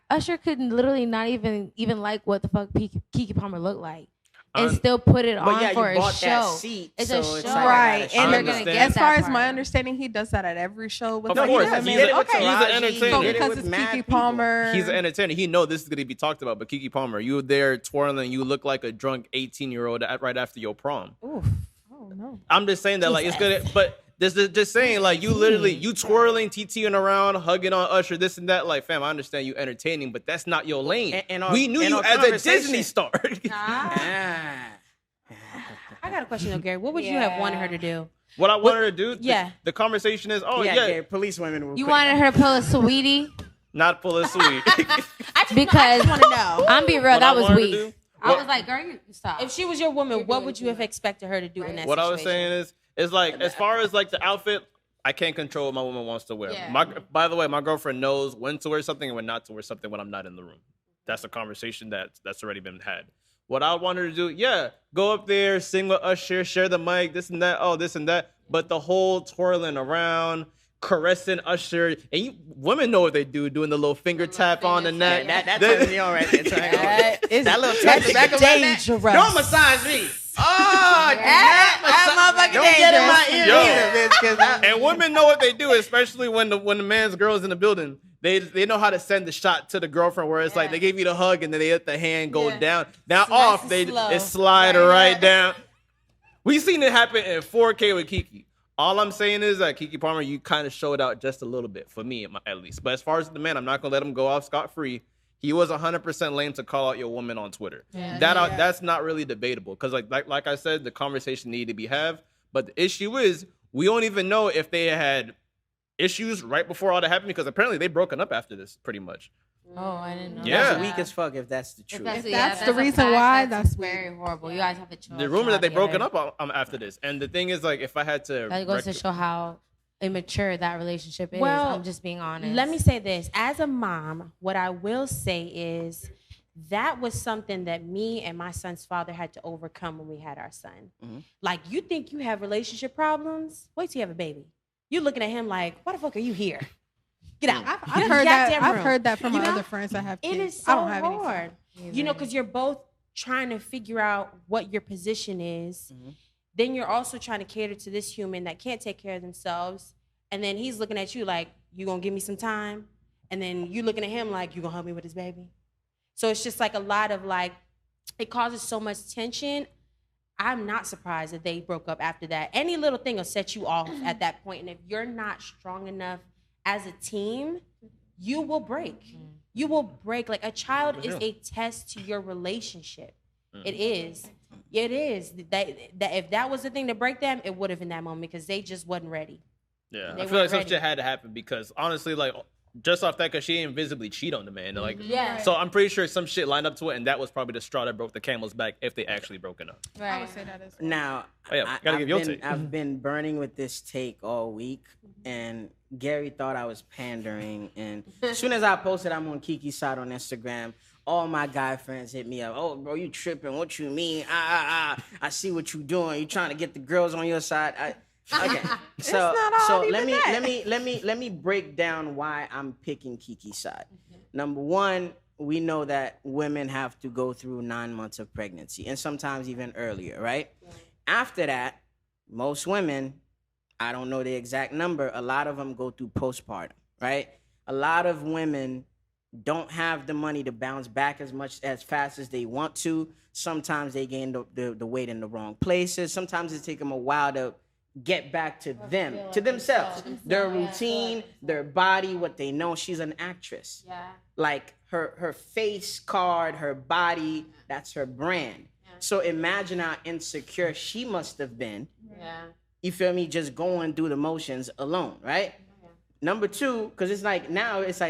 Speaker 5: Usher could literally not even like what the fuck KeKe Palmer looked like, and still put it
Speaker 1: But
Speaker 5: on
Speaker 1: yeah,
Speaker 5: for
Speaker 1: you
Speaker 5: a
Speaker 1: bought
Speaker 5: show.
Speaker 1: that seat,
Speaker 5: It's
Speaker 1: so
Speaker 5: a
Speaker 1: it's
Speaker 5: show,
Speaker 1: like I
Speaker 4: Right,
Speaker 1: gotta
Speaker 4: and
Speaker 3: I
Speaker 4: they're gonna
Speaker 3: understand.
Speaker 4: get. As far
Speaker 5: that
Speaker 4: as my
Speaker 5: part.
Speaker 4: understanding, he does that at every show with
Speaker 3: Of
Speaker 4: the
Speaker 3: course,
Speaker 4: women.
Speaker 3: he's an
Speaker 4: Okay,
Speaker 3: entertainer.
Speaker 4: so
Speaker 1: He did it
Speaker 4: because
Speaker 1: with
Speaker 4: it's
Speaker 1: mad
Speaker 4: KeKe
Speaker 1: people.
Speaker 4: Palmer,
Speaker 3: He's an entertainer. He know this is gonna be talked about. But KeKe Palmer, you were there twirling. You look like a drunk 18-year-old right after your prom.
Speaker 4: Oh no.
Speaker 3: I'm just saying that like it's good, but just saying like you twirling, TTing around, hugging on Usher, this and that. Like, fam, I understand you entertaining, but that's not your lane. We knew you as a Disney star.
Speaker 1: Ah.
Speaker 2: I got a question though, Gary. What would you have wanted her to do?
Speaker 3: What I wanted her to do,
Speaker 2: Yeah.
Speaker 3: the conversation is,
Speaker 1: Yeah, police women. Will
Speaker 5: You
Speaker 1: quit.
Speaker 5: wanted her to pull a sweetie
Speaker 3: not pull a sweet.
Speaker 5: because
Speaker 2: I want to know.
Speaker 5: I'm be real,
Speaker 3: What I
Speaker 5: that was
Speaker 3: wanted to
Speaker 5: weak.
Speaker 3: do-
Speaker 5: I was like, girl, you stop.
Speaker 2: If she was your woman, what would you have expected her to do in that
Speaker 3: What I
Speaker 2: situation?
Speaker 3: was saying is like, as far as like the outfit, I can't control what my woman wants to wear.
Speaker 5: Yeah.
Speaker 3: By the way, my girlfriend knows when to wear something and when not to wear something when I'm not in the room. That's a conversation that's already been had. What I want her to do, go up there, sing with Usher, share the mic, this and that, this and that. But the whole twirling around, caressing Usher, and women know what they do, doing the little finger tap on the neck.
Speaker 1: That turns me on right there. That little tap
Speaker 2: that's
Speaker 1: the back of my neck.
Speaker 2: dangerous.
Speaker 1: Don't massage me. Oh,
Speaker 2: that motherfucker
Speaker 1: don't get in my
Speaker 2: dangerous.
Speaker 1: ear
Speaker 3: Yo.
Speaker 1: either, bitch. 'Cause
Speaker 3: And women know what they do, especially when the man's girl is in the building. They know how to send the shot to the girlfriend where it's like they give you the hug and then they let the hand go down. Now off,
Speaker 2: and
Speaker 3: they
Speaker 2: slow.
Speaker 3: it slide right down. We seen it happen in 4K with KeKe. All I'm saying is that KeKe Palmer, you kind of showed out just a little bit for me, at least. But as far as the man, I'm not gonna let him go off scot-free. He was 100% lame to call out your woman on Twitter. That's not really debatable because like I said, the conversation needed to be had. But the issue is we don't even know if they had issues right before all that happened because apparently they broken up after this pretty much.
Speaker 5: Oh, I didn't know.
Speaker 3: Yeah.
Speaker 1: That's
Speaker 5: that.
Speaker 1: weak as fuck if that's the
Speaker 5: If
Speaker 1: truth.
Speaker 4: that's the
Speaker 5: a
Speaker 4: reason
Speaker 5: fact,
Speaker 4: why, that's
Speaker 5: very horrible. You guys have to chill.
Speaker 3: The rumor that they broken up after this, and the thing is like if I had to
Speaker 5: That goes to show how immature that relationship is.
Speaker 2: Well,
Speaker 5: I'm just being honest.
Speaker 2: Let me say this. As a mom, what I will say is that was something that me and my son's father had to overcome when we had our son.
Speaker 1: Mhm.
Speaker 2: Like, you think you have relationship problems? Wait till you have a baby. You're looking at him like, why the fuck are you here? Get out. Get
Speaker 4: I've
Speaker 2: out
Speaker 4: heard
Speaker 2: the
Speaker 4: that.
Speaker 2: goddamn
Speaker 4: I've
Speaker 2: room.
Speaker 4: heard that from
Speaker 2: You
Speaker 4: my
Speaker 2: know?
Speaker 4: other friends that have kids.
Speaker 2: It is so
Speaker 4: I don't have any
Speaker 2: hard. You know, because you're both trying to figure out what your position is.
Speaker 1: Mhm.
Speaker 2: Then you're also trying to cater to this human that can't take care of themselves. And then he's looking at you like, you gonna give me some time? And then you looking at him like, you gonna help me with his baby? So it's just like a lot of like, it causes so much tension. I'm not surprised that they broke up after that. Any little thing will set you off at that point. And if you're not strong enough as a team, you will break. You will break. Like, a child is a test to your relationship. It is. It is. That if that was the thing to break them, it would have in that moment, because they just wasn't ready.
Speaker 3: Yeah,
Speaker 2: They
Speaker 3: I feel like
Speaker 2: weren't
Speaker 3: some
Speaker 2: ready.
Speaker 3: shit had to happen because honestly, like, just off that, because she didn't visibly cheat on the man. Like,
Speaker 2: Yeah.
Speaker 3: so I'm pretty sure some shit lined up to it, and that was probably the straw that broke the camel's back if they actually broken up.
Speaker 4: I
Speaker 5: Right.
Speaker 4: would say that as well.
Speaker 1: Now,
Speaker 3: Oh, yeah, gotta give your take.
Speaker 1: I've been burning with this take all week, and Gary thought I was pandering. And as soon as I posted I'm on KeKe's side on Instagram, all my guy friends hit me up. Oh, bro, you tripping? What you mean? I see what you doing. You trying to get the girls on your side? Okay, so let me break down why I'm picking KeKe's side. Number one, we know that women have to go through 9 months of pregnancy, and sometimes even earlier, right? After that, most women, I don't know the exact number, a lot of them go through postpartum, right? A lot of women don't have the money to bounce back as fast as they want to. Sometimes they gain the weight in the wrong places. Sometimes it takes them a while to get back to themselves, their routine, their body, what they know. She's an actress.
Speaker 2: Yeah.
Speaker 1: Like her face card, her body, that's her brand. So imagine how insecure she must have been.
Speaker 2: Yeah.
Speaker 1: You feel me? Just going through the motions alone, right? Number two, because it's like,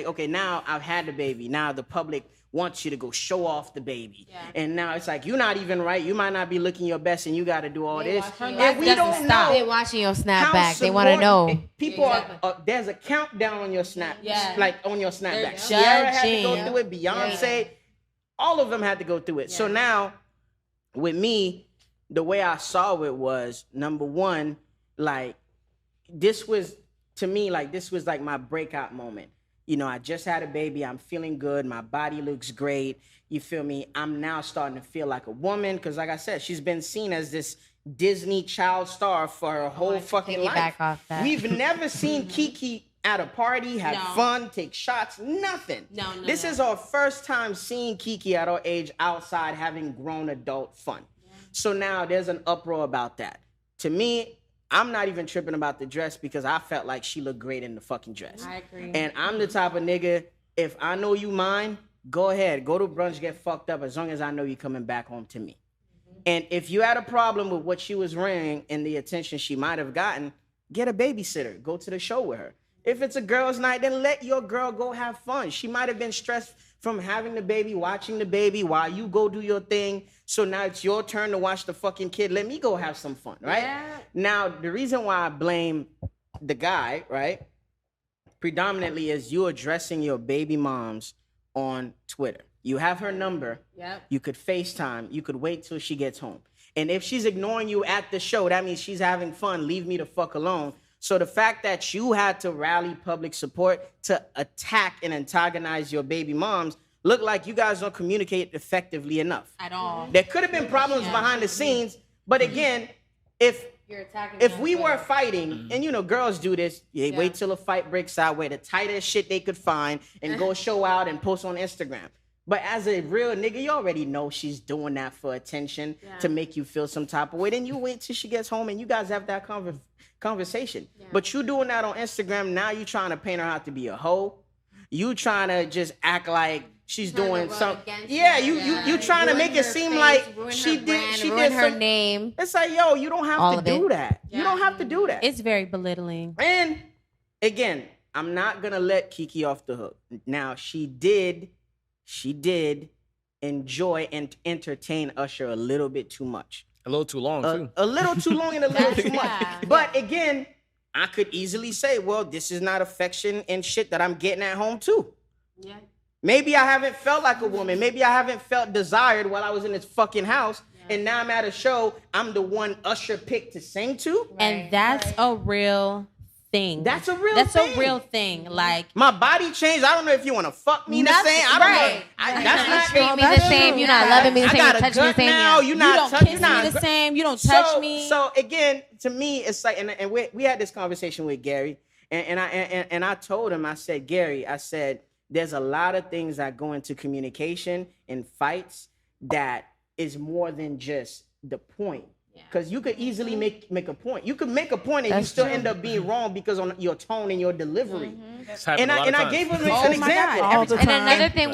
Speaker 1: okay, now I've had the baby. Now the public wants you to go show off the baby. Yeah. And now it's like, you're not even right. You might not be looking your best, and you got to do all this. And we don't know.
Speaker 5: They're watching your snapback. They want to know.
Speaker 1: People are, there's a countdown on your snap, like on your snapback.
Speaker 5: They're
Speaker 1: Ciara had to go
Speaker 5: judging.
Speaker 1: through it. Beyonce, all of them had to go through it. So now, with me, the way I saw it was, number one, like, this was, to me, like, this was like my breakout moment. You know, I just had a baby. I'm feeling good. My body looks great. You feel me? I'm now starting to feel like a woman because, like I said, she's been seen as this Disney child star for her whole fucking life.
Speaker 5: Back off that.
Speaker 1: We've never seen KeKe at a party, have fun, take shots, nothing.
Speaker 2: No.
Speaker 1: This is our first time seeing KeKe at our age outside having grown adult fun. So now there's an uproar about that. To me, I'm not even tripping about the dress because I felt like she looked great in the fucking dress.
Speaker 2: I agree.
Speaker 1: And I'm the type of nigga, if I know you mine, go ahead. Go to brunch, get fucked up, as long as I know you coming back home to me. And if you had a problem with what she was wearing and the attention she might have gotten, get a babysitter. Go to the show with her. If it's a girl's night, then let your girl go have fun. She might have been stressed from having the baby, watching the baby while you go do your thing. So now it's your turn to watch the fucking kid. Let me go have some fun, right?
Speaker 2: Yeah.
Speaker 1: Now, the reason why I blame the guy, right, predominantly is you addressing your baby moms on Twitter. You have her number.
Speaker 2: Yep.
Speaker 1: You could FaceTime. You could wait till she gets home. And if she's ignoring you at the show, that means she's having fun. Leave me the fuck alone. So the fact that you had to rally public support to attack and antagonize your baby moms look like you guys don't communicate effectively enough.
Speaker 2: At all.
Speaker 1: There could have been problems behind the scenes, but again, if we were fighting, and you know, girls do this, they wait till a fight breaks out, wear the tightest shit they could find, and go show out and post on Instagram. But as a real nigga, you already know she's doing that for attention to make you feel some type of way. Then you wait till she gets home and you guys have that conversation. Yeah. But you doing that on Instagram, now you trying to paint her out to be a hoe. You trying to just act like she's doing something. Yeah, you trying to make it seem like she did
Speaker 5: her name.
Speaker 1: It's like, yo, you don't have to do that. You don't have to do that.
Speaker 2: It's very belittling.
Speaker 1: And again, I'm not gonna let KeKe off the hook. Now, she did enjoy and entertain Usher a little bit too much.
Speaker 3: A little too long, too.
Speaker 1: A little too long and a little too much. But again, I could easily say, well, this is not affection and shit that I'm getting at home too.
Speaker 5: Yeah.
Speaker 1: Maybe I haven't felt like a woman. Maybe I haven't felt desired while I was in this fucking house. And now I'm at a show. I'm the one Usher picked to sing to.
Speaker 2: And that's a real thing.
Speaker 1: That's a real
Speaker 2: That's
Speaker 1: thing.
Speaker 2: a real thing. Like,
Speaker 1: My body changed. I don't know if you want to fuck me the
Speaker 2: Nothing-
Speaker 1: same. I don't
Speaker 2: right.
Speaker 1: know. That's not
Speaker 5: treat me the same. You're not loving me the
Speaker 1: I
Speaker 5: same.
Speaker 1: got
Speaker 5: You're
Speaker 1: a
Speaker 5: touching me the
Speaker 1: gut
Speaker 5: same.
Speaker 1: now.
Speaker 5: Yeah.
Speaker 1: You're
Speaker 2: you
Speaker 1: not
Speaker 2: don't
Speaker 1: touching.
Speaker 2: kiss me the same. You don't touch me.
Speaker 1: So again, to me, it's like, and we had this conversation with Gary, and I told him, I said, Gary, I said, there's a lot of things that go into communication and fights that is more than just the point. Because you could easily make a point. You could make a point and
Speaker 5: That's
Speaker 1: you still
Speaker 5: true.
Speaker 1: end up being wrong because on your tone and your delivery.
Speaker 3: It's happened a lot of
Speaker 1: I
Speaker 3: times.
Speaker 1: gave him
Speaker 2: Oh
Speaker 1: an
Speaker 2: my
Speaker 1: example.
Speaker 2: God.
Speaker 4: All the
Speaker 5: And
Speaker 4: time.
Speaker 5: another thing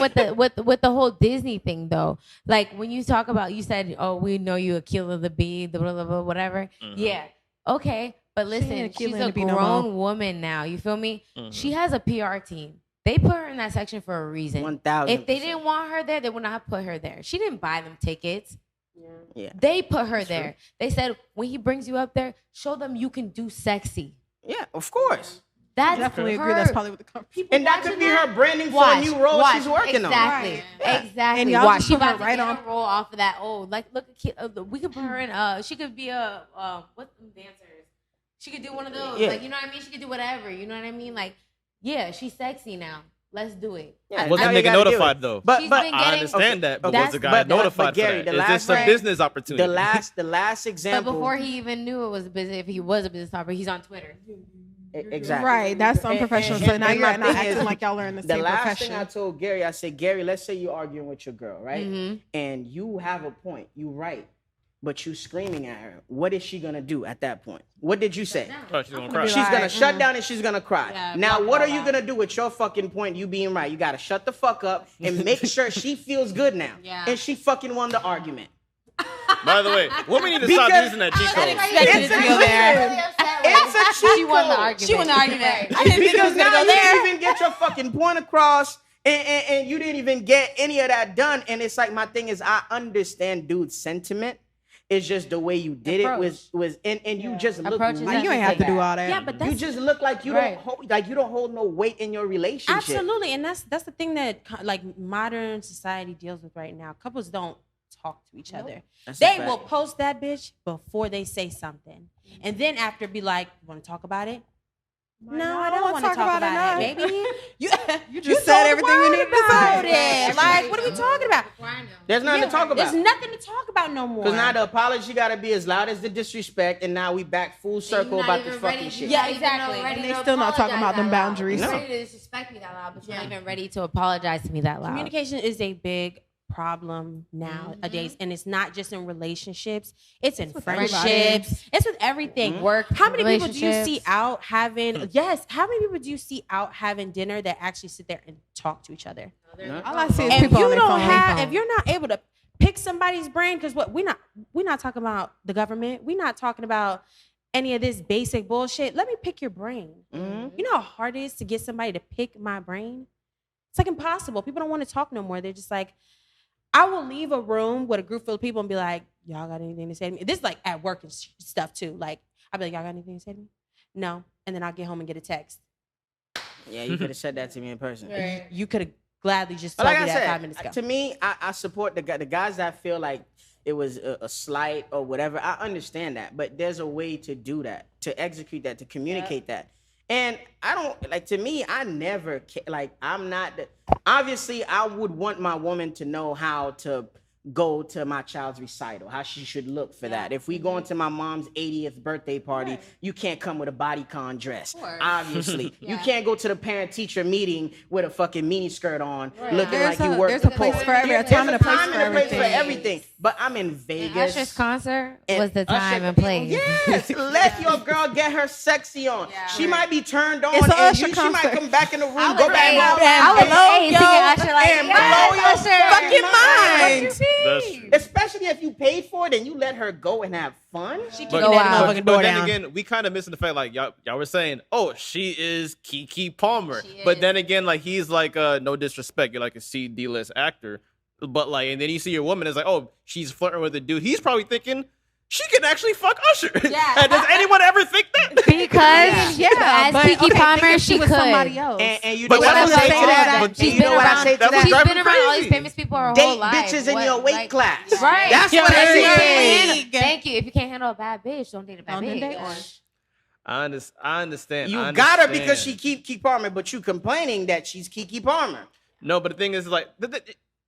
Speaker 5: with the whole Disney thing though, like when you talk about, you said, "Oh, we know you Akila the bee, the blah, blah, blah, whatever." Yeah, okay, but listen,
Speaker 4: ain't Akila
Speaker 5: she's
Speaker 4: and
Speaker 5: a
Speaker 4: the Bee no
Speaker 5: grown
Speaker 4: more.
Speaker 5: woman now. You feel me? She has a PR team. They put her in that section for a reason.
Speaker 1: 1000%.
Speaker 5: If they didn't want her there, they would not have put her there. She didn't buy them tickets.
Speaker 1: Yeah.
Speaker 5: They put her there. They said when he brings you up there, show them you can do sexy.
Speaker 1: Yeah, of course.
Speaker 5: That's
Speaker 4: Definitely
Speaker 5: her.
Speaker 4: agree. That's probably what the conversation.
Speaker 1: And that could be her branding for a new role she's working on.
Speaker 5: Exactly. Exactly.
Speaker 4: And y'all
Speaker 5: Watch,
Speaker 4: just
Speaker 5: she
Speaker 4: put her
Speaker 5: about to
Speaker 4: right
Speaker 5: get
Speaker 4: on.
Speaker 5: a role off of that. Oh, like look at we could put her in. She could be a what's them dancers? She could do one of those.
Speaker 1: Yeah.
Speaker 5: Like you know what I mean? She could do whatever. You know what I mean? Like yeah, she's sexy now. Let's do it.
Speaker 1: Yeah,
Speaker 3: Was
Speaker 1: now
Speaker 3: the
Speaker 1: you
Speaker 3: nigga
Speaker 1: gotta do
Speaker 3: notified
Speaker 1: it.
Speaker 3: though?
Speaker 1: But
Speaker 5: She's
Speaker 1: but
Speaker 5: been
Speaker 3: I
Speaker 5: getting-
Speaker 3: understand that, but
Speaker 5: That's-
Speaker 3: was the guy notified
Speaker 1: Gary,
Speaker 3: for
Speaker 1: the
Speaker 3: that? Is
Speaker 1: last
Speaker 3: this a
Speaker 1: thing-
Speaker 3: business opportunity?
Speaker 1: the last example.
Speaker 5: But before he even knew it was a business, if he was a business operator, he's on Twitter.
Speaker 1: Exactly.
Speaker 4: Right, that's unprofessional. So now
Speaker 1: and
Speaker 4: you're
Speaker 1: my
Speaker 4: not
Speaker 1: thing is,
Speaker 4: acting like y'all are in the
Speaker 1: The
Speaker 4: same
Speaker 1: last
Speaker 4: profession.
Speaker 1: thing I told Gary, I said, Gary, let's say you're arguing with your girl, right?
Speaker 5: Mm-hmm.
Speaker 1: And you have a point, you right, but you screaming at her. What is she gonna do at that point? What did you say?
Speaker 3: Oh, she's gonna cry.
Speaker 1: She's gonna shut down and she's gonna cry.
Speaker 5: Yeah,
Speaker 1: now,
Speaker 5: block it
Speaker 1: what are
Speaker 5: all
Speaker 1: you
Speaker 5: out.
Speaker 1: gonna do with your fucking point? You being right. You gotta shut the fuck up and make sure she feels good now.
Speaker 5: Yeah.
Speaker 1: And she fucking won the argument.
Speaker 3: By the way, women need to stop
Speaker 1: Because-
Speaker 3: using that G
Speaker 2: I
Speaker 3: code.
Speaker 2: expected it to go there.
Speaker 1: It's a cheat
Speaker 5: She won the
Speaker 1: code.
Speaker 5: argument.
Speaker 2: She won the argument. I didn't think it
Speaker 1: Because
Speaker 2: was gonna
Speaker 1: now
Speaker 2: go
Speaker 1: you
Speaker 2: there.
Speaker 1: didn't even get your fucking point across, and you didn't even get any of that done. And it's like, my thing is, I understand dude's sentiment. It's just the way you did
Speaker 5: Approach.
Speaker 1: it was and you just look
Speaker 5: Approach is
Speaker 1: weak.
Speaker 4: You ain't have to do all that.
Speaker 2: Yeah, but that's
Speaker 1: You just look like you
Speaker 5: Right.
Speaker 1: you don't hold no weight in your relationship.
Speaker 2: absolutely, and that's the thing that like modern society deals with right now. Couples don't talk to each other.
Speaker 1: That's a
Speaker 2: They
Speaker 1: fact.
Speaker 2: will post that bitch before they say something, and then after be like, "Want to talk about it?" No, I don't want to talk about it. Maybe you
Speaker 4: just said
Speaker 2: told the
Speaker 4: everything you
Speaker 2: world
Speaker 4: needed to
Speaker 2: about
Speaker 4: say.
Speaker 2: it. Like, what are we talking about?
Speaker 1: There's nothing to talk about.
Speaker 2: There's nothing to talk about no more.
Speaker 1: Because now the apology got to be as loud as the disrespect, and now we back full circle about this fucking shit.
Speaker 2: Yeah, exactly.
Speaker 4: And they still not talking about them boundaries.
Speaker 5: You're
Speaker 1: No.
Speaker 5: ready to disrespect me that loud, but you're not even ready to apologize to me that loud.
Speaker 2: Communication is a big problem nowadays, and it's not just in relationships. It's in friendships. It's with everything.
Speaker 5: Work,
Speaker 2: How many people do you see
Speaker 5: relationships.
Speaker 2: out having? Yes. How many people do you see out having dinner that actually sit there and talk to each other?
Speaker 4: All I see is
Speaker 2: If
Speaker 4: people
Speaker 2: you
Speaker 4: on their
Speaker 2: don't
Speaker 4: phone.
Speaker 2: have, if you're not able to pick somebody's brain, because what we're not talking about the government. We're not talking about any of this basic bullshit. Let me pick your brain.
Speaker 1: Mhm.
Speaker 2: You know how hard it is to get somebody to pick my brain? It's like impossible. People don't want to talk no more. They're just like, I will leave a room with a group full of people and be like, y'all got anything to say to me? This is like at work and stuff too. Like, I'll be like, y'all got anything to say to me? No. And then I'll get home and get a text.
Speaker 1: Yeah, you could have said that to me in person.
Speaker 2: You could have gladly just
Speaker 1: But
Speaker 2: told
Speaker 1: like
Speaker 2: me
Speaker 1: I
Speaker 2: that
Speaker 1: said,
Speaker 2: 5 minutes ago.
Speaker 1: to me, I support the guys that feel like it was a slight or whatever. I understand that, but there's a way to do that, to execute that, to communicate that. And I don't like, to me, I never like, I'm not obviously I would want my woman to know how to go to my child's recital, how she should look for that. If we going to my mom's 80th birthday party, you can't come with a bodycon dress. Obviously. You can't go to the parent-teacher meeting with a fucking mini skirt on, looking
Speaker 4: There's
Speaker 1: like you
Speaker 4: a-
Speaker 1: work
Speaker 4: there's
Speaker 1: the
Speaker 4: a place
Speaker 1: poor.
Speaker 4: for every- a
Speaker 1: There's
Speaker 4: time and a place for everything.
Speaker 1: everything. But I'm in Vegas.
Speaker 5: Usher's concert
Speaker 1: and
Speaker 5: was the time
Speaker 1: Usher-
Speaker 5: and place.
Speaker 1: Yes, let your girl get her sexy on. She might be turned on,
Speaker 4: It's an
Speaker 1: and
Speaker 4: Usher
Speaker 1: she might
Speaker 4: concert.
Speaker 1: come back in the room,
Speaker 5: I
Speaker 1: go
Speaker 5: was
Speaker 1: back
Speaker 5: like,
Speaker 1: out,
Speaker 5: I was
Speaker 1: and-
Speaker 5: like, singing Usher like,
Speaker 1: and
Speaker 5: yes,
Speaker 1: blow your
Speaker 5: Usher.
Speaker 1: fucking mind.
Speaker 3: That's true.
Speaker 1: Especially if you paid for it and you let her go and have fun.
Speaker 2: She
Speaker 3: But,
Speaker 2: kicking that motherfucking
Speaker 3: but
Speaker 2: door
Speaker 3: then
Speaker 2: down.
Speaker 3: again, we kind of missing the fact, like y'all were saying, oh, she is KeKe Palmer.
Speaker 5: She
Speaker 3: But
Speaker 5: is.
Speaker 3: then again, like he's like, no disrespect, you're like a C-D-list actor. But like, and then you see your woman is like, oh, she's flirting with a dude. He's probably thinking she can actually fuck Usher.
Speaker 2: Yeah.
Speaker 3: Does anyone ever think that?
Speaker 5: Because as
Speaker 4: but,
Speaker 5: KeKe
Speaker 4: okay,
Speaker 5: Palmer,
Speaker 4: think if
Speaker 5: she
Speaker 4: was
Speaker 5: could.
Speaker 4: somebody else.
Speaker 1: And you
Speaker 3: But
Speaker 1: know what I
Speaker 3: that's
Speaker 1: say to
Speaker 3: what I'm
Speaker 1: that?
Speaker 3: saying.
Speaker 1: And
Speaker 5: She's
Speaker 1: you know
Speaker 5: been
Speaker 1: what I
Speaker 5: around-
Speaker 1: say to
Speaker 3: that was
Speaker 1: that?
Speaker 5: She's
Speaker 3: driving
Speaker 5: been around all these
Speaker 3: crazy.
Speaker 5: famous people her
Speaker 1: Date
Speaker 5: whole life.
Speaker 1: bitches in
Speaker 5: What,
Speaker 1: your weight
Speaker 5: like-
Speaker 1: class.
Speaker 5: Right.
Speaker 1: That's
Speaker 4: Yeah,
Speaker 1: what I
Speaker 4: in your
Speaker 1: say.
Speaker 4: league.
Speaker 5: Thank you. If you can't handle a bad bitch, don't date a bad
Speaker 4: Don't
Speaker 5: bitch.
Speaker 4: date one.
Speaker 3: I understand.
Speaker 1: You
Speaker 3: I
Speaker 1: got her because she
Speaker 3: understand.
Speaker 1: KeKe Palmer, but you complaining that she's KeKe Palmer.
Speaker 3: No, but the thing is, like,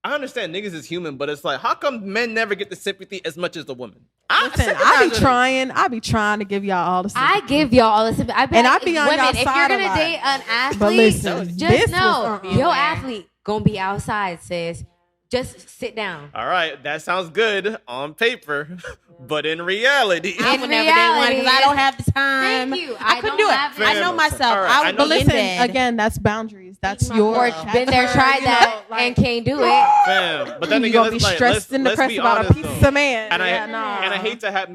Speaker 3: I understand niggas is human, but it's like, how come men never get the sympathy as much as the women?
Speaker 4: Listen, I be trying to give y'all all the sympathy.
Speaker 5: I give y'all all this.
Speaker 4: And I be on
Speaker 5: women,
Speaker 4: y'all
Speaker 5: if you're
Speaker 4: side a
Speaker 5: gonna
Speaker 4: lot.
Speaker 5: date an athlete,
Speaker 4: But listen,
Speaker 5: just
Speaker 4: this
Speaker 5: know
Speaker 4: was
Speaker 5: your athlete gonna be outside, sis. Just sit down.
Speaker 3: All right, that sounds good on paper, but in reality,
Speaker 2: I
Speaker 5: In
Speaker 2: would never date one because I don't have the time.
Speaker 5: Thank you.
Speaker 2: I couldn't do it.
Speaker 5: have
Speaker 2: I know
Speaker 3: it.
Speaker 2: myself.
Speaker 3: All right,
Speaker 2: I
Speaker 3: I
Speaker 2: would
Speaker 3: know
Speaker 2: be
Speaker 4: But
Speaker 2: in
Speaker 4: listen,
Speaker 2: bed.
Speaker 4: again, that's boundaries. That's
Speaker 2: my
Speaker 4: your.
Speaker 5: Or
Speaker 2: girl.
Speaker 5: been there, tried
Speaker 4: you
Speaker 5: that,
Speaker 4: know, like-
Speaker 5: and can't do it.
Speaker 3: fam. But then
Speaker 4: You
Speaker 3: again,
Speaker 4: gonna be
Speaker 3: let's, like,
Speaker 4: stressed and
Speaker 3: let's
Speaker 4: depressed
Speaker 3: be
Speaker 4: about a
Speaker 3: honest,
Speaker 4: piece
Speaker 3: though.
Speaker 4: of man.
Speaker 3: And
Speaker 4: Yeah,
Speaker 3: I hate to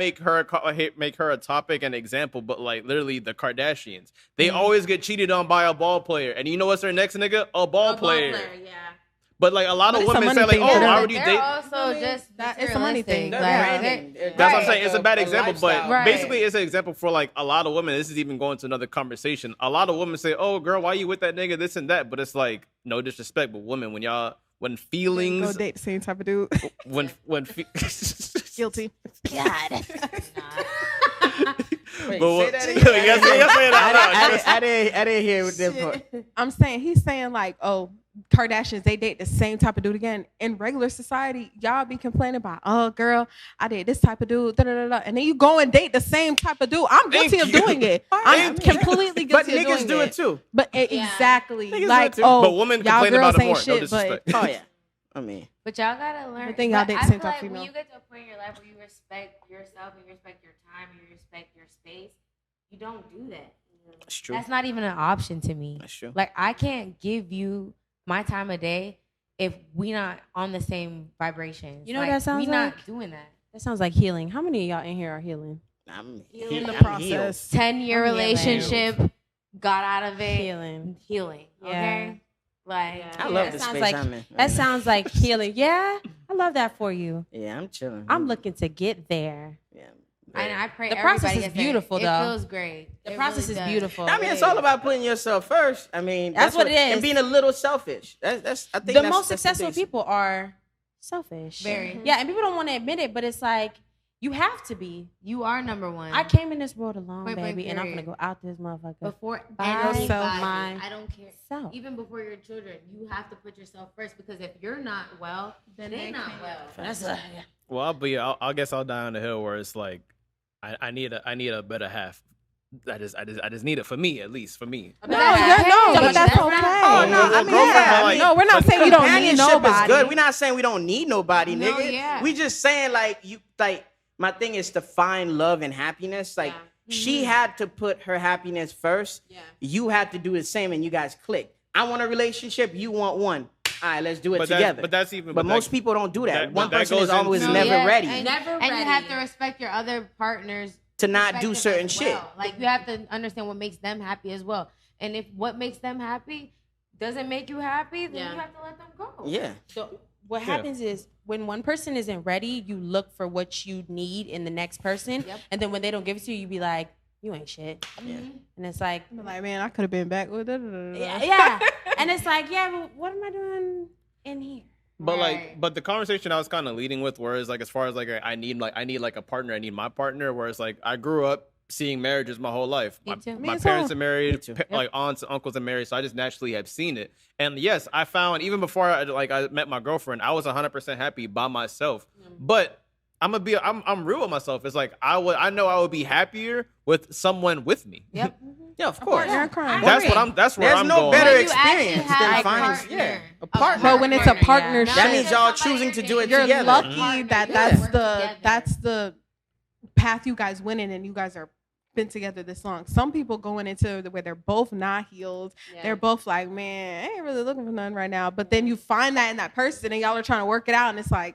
Speaker 3: make her a topic and example, but like literally the Kardashians, they always get cheated on by a ball player, and you know what's their next nigga? A ball player.
Speaker 2: Yeah.
Speaker 3: But like a lot
Speaker 4: But
Speaker 3: of
Speaker 4: it's a
Speaker 3: women
Speaker 4: money
Speaker 3: say like,
Speaker 4: thing
Speaker 3: oh,
Speaker 4: for them.
Speaker 3: why would you
Speaker 5: They're
Speaker 3: date?
Speaker 5: also just
Speaker 4: it's a money thing.
Speaker 5: materialistic.
Speaker 1: They're
Speaker 5: Like,
Speaker 1: branding.
Speaker 5: they're-
Speaker 3: That's what I'm
Speaker 5: right.
Speaker 3: saying. It's a bad example, but
Speaker 1: lifestyle.
Speaker 5: Right.
Speaker 3: basically it's an example for like a lot of women. This is even going to another conversation. A lot of women say, "Oh, girl, why you with that nigga?" This and that, but it's like no disrespect, but women, when
Speaker 4: Go
Speaker 3: feelings,
Speaker 4: date the same type of dude.
Speaker 3: when
Speaker 4: Guilty.
Speaker 5: God.
Speaker 1: Wait,
Speaker 3: But
Speaker 1: say
Speaker 3: what-
Speaker 1: that
Speaker 3: you
Speaker 1: again.
Speaker 3: gotta say it out loud.
Speaker 1: I didn't hear what that part.
Speaker 4: I'm saying he's saying like, oh, Kardashians, they date the same type of dude again. In regular society, y'all be complaining about, oh girl, I date this type of dude, da, da, da, da. And then you go and date the same type of dude. I'm guilty
Speaker 3: Thank
Speaker 4: of
Speaker 3: you.
Speaker 4: doing it. I'm
Speaker 3: Thank you.
Speaker 4: completely
Speaker 1: But
Speaker 4: guilty of doing
Speaker 1: niggas do it too.
Speaker 4: But
Speaker 5: Yeah.
Speaker 4: exactly,
Speaker 3: Niggas do
Speaker 4: like,
Speaker 3: it too.
Speaker 4: oh,
Speaker 3: But women
Speaker 4: y'all
Speaker 3: complain
Speaker 4: girls
Speaker 3: about it
Speaker 4: ain't
Speaker 3: more. No
Speaker 4: shit, but
Speaker 3: disrespect.
Speaker 1: Oh yeah. I mean,
Speaker 5: But y'all gotta learn.
Speaker 4: But then y'all
Speaker 5: but
Speaker 4: date the
Speaker 5: I
Speaker 4: same
Speaker 5: feel
Speaker 4: type
Speaker 5: like
Speaker 4: female.
Speaker 5: when you get to a point in your life where you respect yourself and you respect your time and you respect your space, you don't do that.
Speaker 1: that's true.
Speaker 5: That's not even an option to me.
Speaker 1: That's true.
Speaker 5: Like I can't give you my time of day if we not on the same vibration.
Speaker 2: You know
Speaker 5: like,
Speaker 2: what that sounds
Speaker 5: we
Speaker 2: like?
Speaker 5: not doing that.
Speaker 2: That sounds like healing. How many of y'all in here are healing?
Speaker 1: I'm
Speaker 4: in the
Speaker 1: I'm
Speaker 4: process.
Speaker 5: 10-year
Speaker 2: I'm healing.
Speaker 5: relationship, got out of it.
Speaker 2: Healing.
Speaker 5: Healing.
Speaker 2: Yeah.
Speaker 5: Okay. Like
Speaker 2: Yeah.
Speaker 1: I love
Speaker 2: That
Speaker 1: the
Speaker 2: sounds
Speaker 1: space
Speaker 2: like-
Speaker 1: I'm in.
Speaker 2: That sounds like healing. Yeah, I love that for you.
Speaker 1: Yeah, I'm chilling.
Speaker 2: I'm looking to get there.
Speaker 1: Yeah.
Speaker 5: and I pray
Speaker 2: The process
Speaker 5: everybody
Speaker 2: is
Speaker 5: gets there.
Speaker 2: beautiful,
Speaker 5: It
Speaker 2: though.
Speaker 5: feels great.
Speaker 2: The
Speaker 5: It
Speaker 2: process
Speaker 5: really
Speaker 2: is
Speaker 5: does.
Speaker 2: beautiful.
Speaker 1: I mean, it's all about putting yourself first. I mean,
Speaker 2: That's what it is.
Speaker 1: And being a little selfish. That's I think
Speaker 2: The
Speaker 1: that's,
Speaker 2: most
Speaker 1: that's
Speaker 2: successful
Speaker 1: biggest-
Speaker 2: people are selfish.
Speaker 5: Very.
Speaker 2: Yeah, and people don't want to admit it, but it's like you have to be.
Speaker 5: You are number one.
Speaker 2: I came in this world alone,
Speaker 5: Point blank
Speaker 2: baby, and I'm gonna
Speaker 5: period.
Speaker 2: go out this motherfucker.
Speaker 5: before
Speaker 2: By
Speaker 5: anybody.
Speaker 2: yourself,
Speaker 5: I don't care.
Speaker 2: self.
Speaker 5: Even before your children, you have to put yourself first because if you're not well, then they're not well.
Speaker 2: That's a,
Speaker 3: Well, I guess I'll die on the hill where it's like, I need a better half. I just need it for me, at least for me.
Speaker 4: No, but that's
Speaker 5: That's
Speaker 4: okay.
Speaker 5: not-
Speaker 1: Oh no, I mean,
Speaker 3: girlfriend,
Speaker 1: yeah,
Speaker 3: but,
Speaker 1: I
Speaker 3: like-
Speaker 1: mean,
Speaker 4: No, we're not saying you don't need
Speaker 1: companionship
Speaker 4: nobody.
Speaker 1: is good. We're not saying we don't need nobody,
Speaker 5: No,
Speaker 1: nigga.
Speaker 5: yeah.
Speaker 1: We just saying like you like my thing is to find love and happiness. Like she had to put her happiness first.
Speaker 2: Yeah.
Speaker 1: You had to do the same, and you guys click. I want a relationship. You want one. All right, let's do it
Speaker 3: But
Speaker 1: together.
Speaker 3: that's even.
Speaker 1: But
Speaker 3: that-
Speaker 1: most people don't do that.
Speaker 3: that-
Speaker 1: One
Speaker 3: but that
Speaker 1: person is
Speaker 3: goes
Speaker 1: always
Speaker 3: into-
Speaker 1: never
Speaker 5: Yeah,
Speaker 1: ready
Speaker 5: and,
Speaker 2: Never
Speaker 5: and you have
Speaker 2: ready.
Speaker 5: to respect your other partners
Speaker 1: to not do
Speaker 5: perspective
Speaker 1: certain
Speaker 5: as
Speaker 1: shit.
Speaker 5: well. Like you have to understand what makes them happy as well. And if what makes them happy doesn't make you happy, then
Speaker 2: Yeah.
Speaker 5: you have to let them go.
Speaker 1: Yeah.
Speaker 2: So what
Speaker 3: Yeah.
Speaker 2: happens is when one person isn't ready, you look for what you need in the next person,
Speaker 5: Yep.
Speaker 2: and then when they don't give it to you, you be like, "You ain't shit,"
Speaker 1: Yeah.
Speaker 2: and it's like,
Speaker 4: I'm like, man, I could have been back with it.
Speaker 2: yeah, and it's like, yeah, but what am I doing in here?
Speaker 3: But
Speaker 5: Right.
Speaker 3: but the conversation I was kind of leading with, whereas like as far as like I need like a partner, I need my partner. Whereas like I grew up seeing marriages my whole life.
Speaker 5: Me too.
Speaker 3: My
Speaker 4: Me
Speaker 3: parents
Speaker 4: too.
Speaker 3: are married,
Speaker 1: Me too.
Speaker 3: like aunts and uncles are married, so I just naturally have seen it. And yes, I found even before I met my girlfriend, I was 100% happy by myself. But I'm real with myself. It's like I know I would be happier with someone with me.
Speaker 5: Yep.
Speaker 1: Yeah, of course.
Speaker 4: You're crying.
Speaker 3: That's where
Speaker 1: There's
Speaker 3: I'm
Speaker 1: no
Speaker 3: going.
Speaker 1: better
Speaker 5: When you actually
Speaker 1: experience
Speaker 5: have
Speaker 1: than
Speaker 5: a
Speaker 1: finding
Speaker 5: partner.
Speaker 1: a partner.
Speaker 4: But when it's a
Speaker 5: Partner, yeah.
Speaker 4: partnership,
Speaker 1: That means y'all
Speaker 5: Somebody
Speaker 1: choosing to
Speaker 5: that
Speaker 1: do it
Speaker 4: you're
Speaker 1: together.
Speaker 4: lucky
Speaker 5: Partner,
Speaker 4: that
Speaker 5: you
Speaker 4: that's
Speaker 5: work
Speaker 4: the
Speaker 5: together.
Speaker 4: that's the path you guys went in, and you guys are been together this long. Some people going into where they're both not healed.
Speaker 2: Yeah.
Speaker 4: They're both like, man, I ain't really looking for nothing right now. But then you find that in that person, and y'all are trying to work it out, and it's like,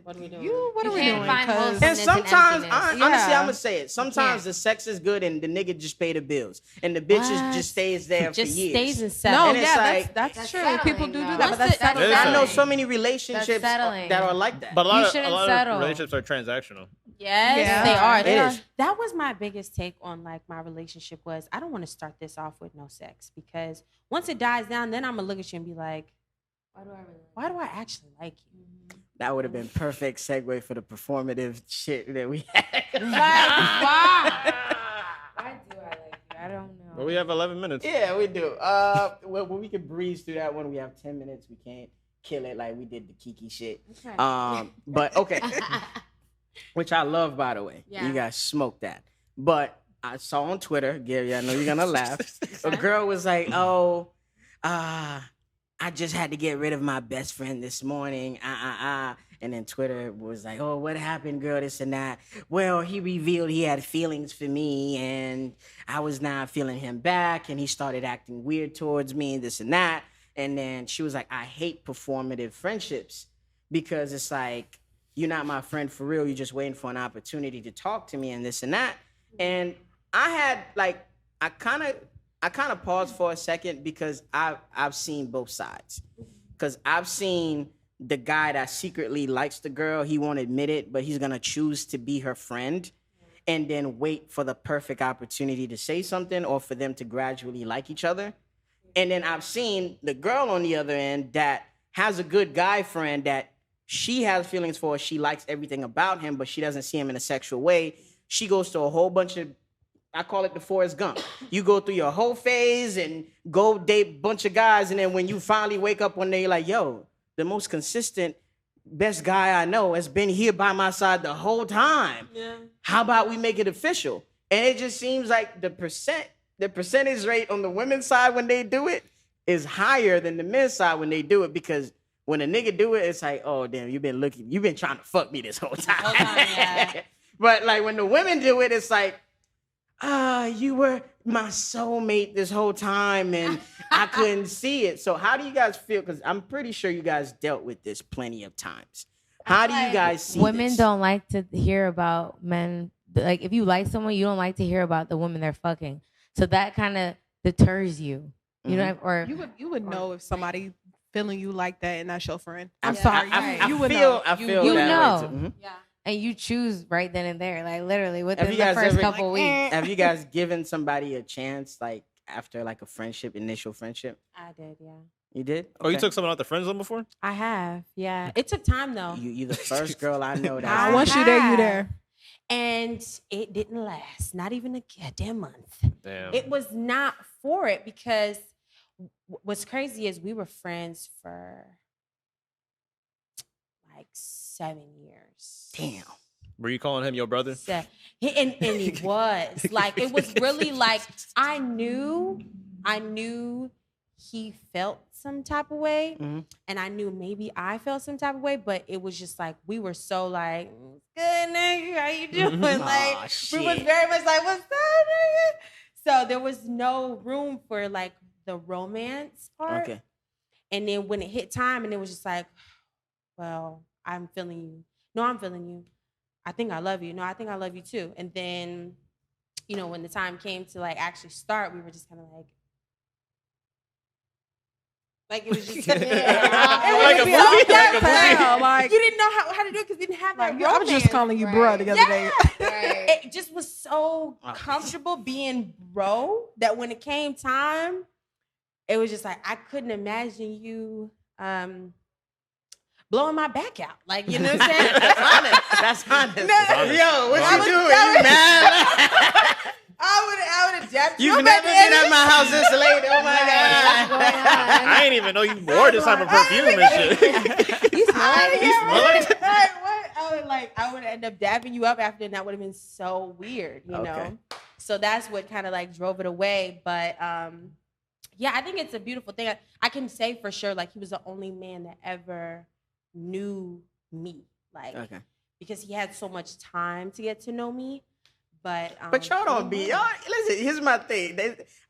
Speaker 2: What are we doing?
Speaker 4: What
Speaker 5: You
Speaker 4: are we
Speaker 5: can't
Speaker 4: doing?
Speaker 5: find
Speaker 4: 'Cause-
Speaker 5: wholesomeness.
Speaker 1: And sometimes,
Speaker 5: emptiness.
Speaker 1: honestly, I'm
Speaker 4: Yeah.
Speaker 1: gonna say it. Sometimes the sex is good and the nigga just pay the bills, and the bitch
Speaker 2: What?
Speaker 1: just stays there
Speaker 2: Just
Speaker 1: for years.
Speaker 2: stays in
Speaker 4: no,
Speaker 2: seven.
Speaker 1: And it's
Speaker 4: yeah,
Speaker 1: like-
Speaker 4: that's
Speaker 5: That's
Speaker 4: true.
Speaker 5: settling,
Speaker 4: People do
Speaker 5: though.
Speaker 4: that,
Speaker 2: Once
Speaker 4: but that's
Speaker 2: the- that's
Speaker 4: settling.
Speaker 1: I know
Speaker 5: settling.
Speaker 1: so many relationships
Speaker 5: settling.
Speaker 1: that are like that.
Speaker 3: But a
Speaker 5: You
Speaker 3: lot
Speaker 5: shouldn't
Speaker 3: of
Speaker 5: settle.
Speaker 3: relationships are transactional.
Speaker 2: Yes,
Speaker 4: Yeah.
Speaker 2: they are. They
Speaker 1: It
Speaker 2: are.
Speaker 1: is.
Speaker 2: That was my biggest take on like my relationship was I don't want to start this off with no sex because once it dies down, then I'm gonna look at you and be like, why do I actually like you?
Speaker 1: That would have been perfect segue for the performative shit that we had.
Speaker 2: Why? Why do I like you? I don't know.
Speaker 3: Well, we have 11 minutes.
Speaker 1: Yeah, we do. Well, we could breeze through that one. We have 10 minutes. We can't kill it like we did the KeKe shit.
Speaker 2: Okay.
Speaker 1: But okay. Which I love, by the way.
Speaker 2: Yeah.
Speaker 1: You guys smoked that. But I saw on Twitter, Gary, I know you're gonna laugh. A girl was like, "Oh, I just had to get rid of my best friend this morning." And then Twitter was like, "Oh, what happened, girl? This and that." Well, he revealed he had feelings for me, and I was not feeling him back, and he started acting weird towards me, this and that. And then she was like, "I hate performative friendships because it's like you're not my friend for real. You're just waiting for an opportunity to talk to me and this and that." And I had like, I kind of paused for a second because I've seen both sides. Because I've seen the guy that secretly likes the girl, he won't admit it, but he's gonna choose to be her friend and then wait for the perfect opportunity to say something or for them to gradually like each other. And then I've seen the girl on the other end that has a good guy friend that she has feelings for, she likes everything about him, but she doesn't see him in a sexual way. She goes to a whole bunch of, I call it the Forrest Gump. You go through your whole phase and go date a bunch of guys, and then when you finally wake up one day, you're like, yo, the most consistent, best guy I know has been here by my side the whole time.
Speaker 2: Yeah.
Speaker 1: How about we make it official? And it just seems like the percentage rate on the women's side when they do it is higher than the men's side when they do it, because when a nigga do it, it's like, oh damn, you've been trying to fuck me this whole time.
Speaker 2: Yeah.
Speaker 1: But like when the women do it, it's like, you were my soulmate this whole time and I couldn't see it. So how do you guys feel? Because I'm pretty sure you guys dealt with this plenty of times. How do you guys see
Speaker 5: Women
Speaker 1: this?
Speaker 5: don't like to hear about men. Like, if you like someone, you don't like to hear about the woman they're fucking. So that kind of deters you. You know, or
Speaker 4: You would know if somebody feeling you like that and that's your friend. I'm
Speaker 1: I-
Speaker 4: sorry.
Speaker 1: I
Speaker 4: you would
Speaker 1: feel,
Speaker 4: know.
Speaker 1: I feel
Speaker 5: you
Speaker 1: that
Speaker 5: know.
Speaker 1: way too. Mhm.
Speaker 2: Yeah.
Speaker 5: and you choose right then and there, like literally within
Speaker 1: Have
Speaker 5: the
Speaker 1: you guys
Speaker 5: first
Speaker 1: ever,
Speaker 5: couple weeks.
Speaker 1: have you guys given somebody a chance, like after like a friendship, initial friendship?
Speaker 2: I did, yeah.
Speaker 1: You did?
Speaker 3: Oh, you
Speaker 1: Okay.
Speaker 3: took someone out the friend zone before?
Speaker 2: I have, yeah. It took time though.
Speaker 1: You the first girl I know
Speaker 2: I
Speaker 1: that.
Speaker 4: Once you there, you
Speaker 2: have.
Speaker 4: there.
Speaker 2: And it didn't last, not even a goddamn month.
Speaker 3: Damn.
Speaker 2: It was not for it because what's crazy is we were friends for like 7 years.
Speaker 1: Damn.
Speaker 3: Were you calling him your brother?
Speaker 2: And he was like, it was really like I knew he felt some type of way,
Speaker 1: Mhm.
Speaker 2: and I knew maybe I felt some type of way, but it was just like we were so like, good nigga, how you doing? Like
Speaker 1: Aw,
Speaker 2: we was
Speaker 1: shit.
Speaker 2: very much like, what's up, nigga? So there was no room for like the romance part.
Speaker 1: Okay.
Speaker 2: And then when it hit time, and it was just like, well, I'm feeling you. No, I'm feeling you. I think I love you. No, I think I love you too. And then, you know, when the time came to like actually start, we were just kind of like it was just
Speaker 3: Like a
Speaker 2: it
Speaker 3: movie,
Speaker 2: was
Speaker 3: like a
Speaker 2: that
Speaker 3: movie.
Speaker 2: fast.
Speaker 4: Like,
Speaker 2: You didn't know how to do it because we didn't have that
Speaker 4: like, I was just
Speaker 2: romance.
Speaker 4: calling you
Speaker 5: Right.
Speaker 4: bro the other day.
Speaker 5: Right.
Speaker 2: It just was so
Speaker 1: Oh.
Speaker 2: comfortable being bro that when it came time, it was just like I couldn't imagine you blowing my back out. Like, you know what I'm saying?
Speaker 1: That's honest. That's honest.
Speaker 3: honest.
Speaker 1: Yo, what
Speaker 3: I
Speaker 1: you
Speaker 3: was-
Speaker 1: doing? You mad?
Speaker 2: I would have dapped
Speaker 1: You've
Speaker 2: up
Speaker 1: never
Speaker 2: at the
Speaker 1: been
Speaker 2: end
Speaker 1: at
Speaker 2: of
Speaker 1: my
Speaker 2: the-
Speaker 1: house this late. Oh my
Speaker 3: I ain't even know you wore this type of perfume and shit.
Speaker 2: You smell like
Speaker 3: You smell like-
Speaker 2: I would end up dapping you up after, and that would have been so weird, you
Speaker 1: Okay.
Speaker 2: know. So that's what kind of like drove it away. But yeah, I think it's a beautiful thing. I can say for sure, like he was the only man that ever knew me, like
Speaker 1: Okay.
Speaker 2: because he had so much time to get to know me. But
Speaker 1: y'all don't be y'all. Listen, here's my thing.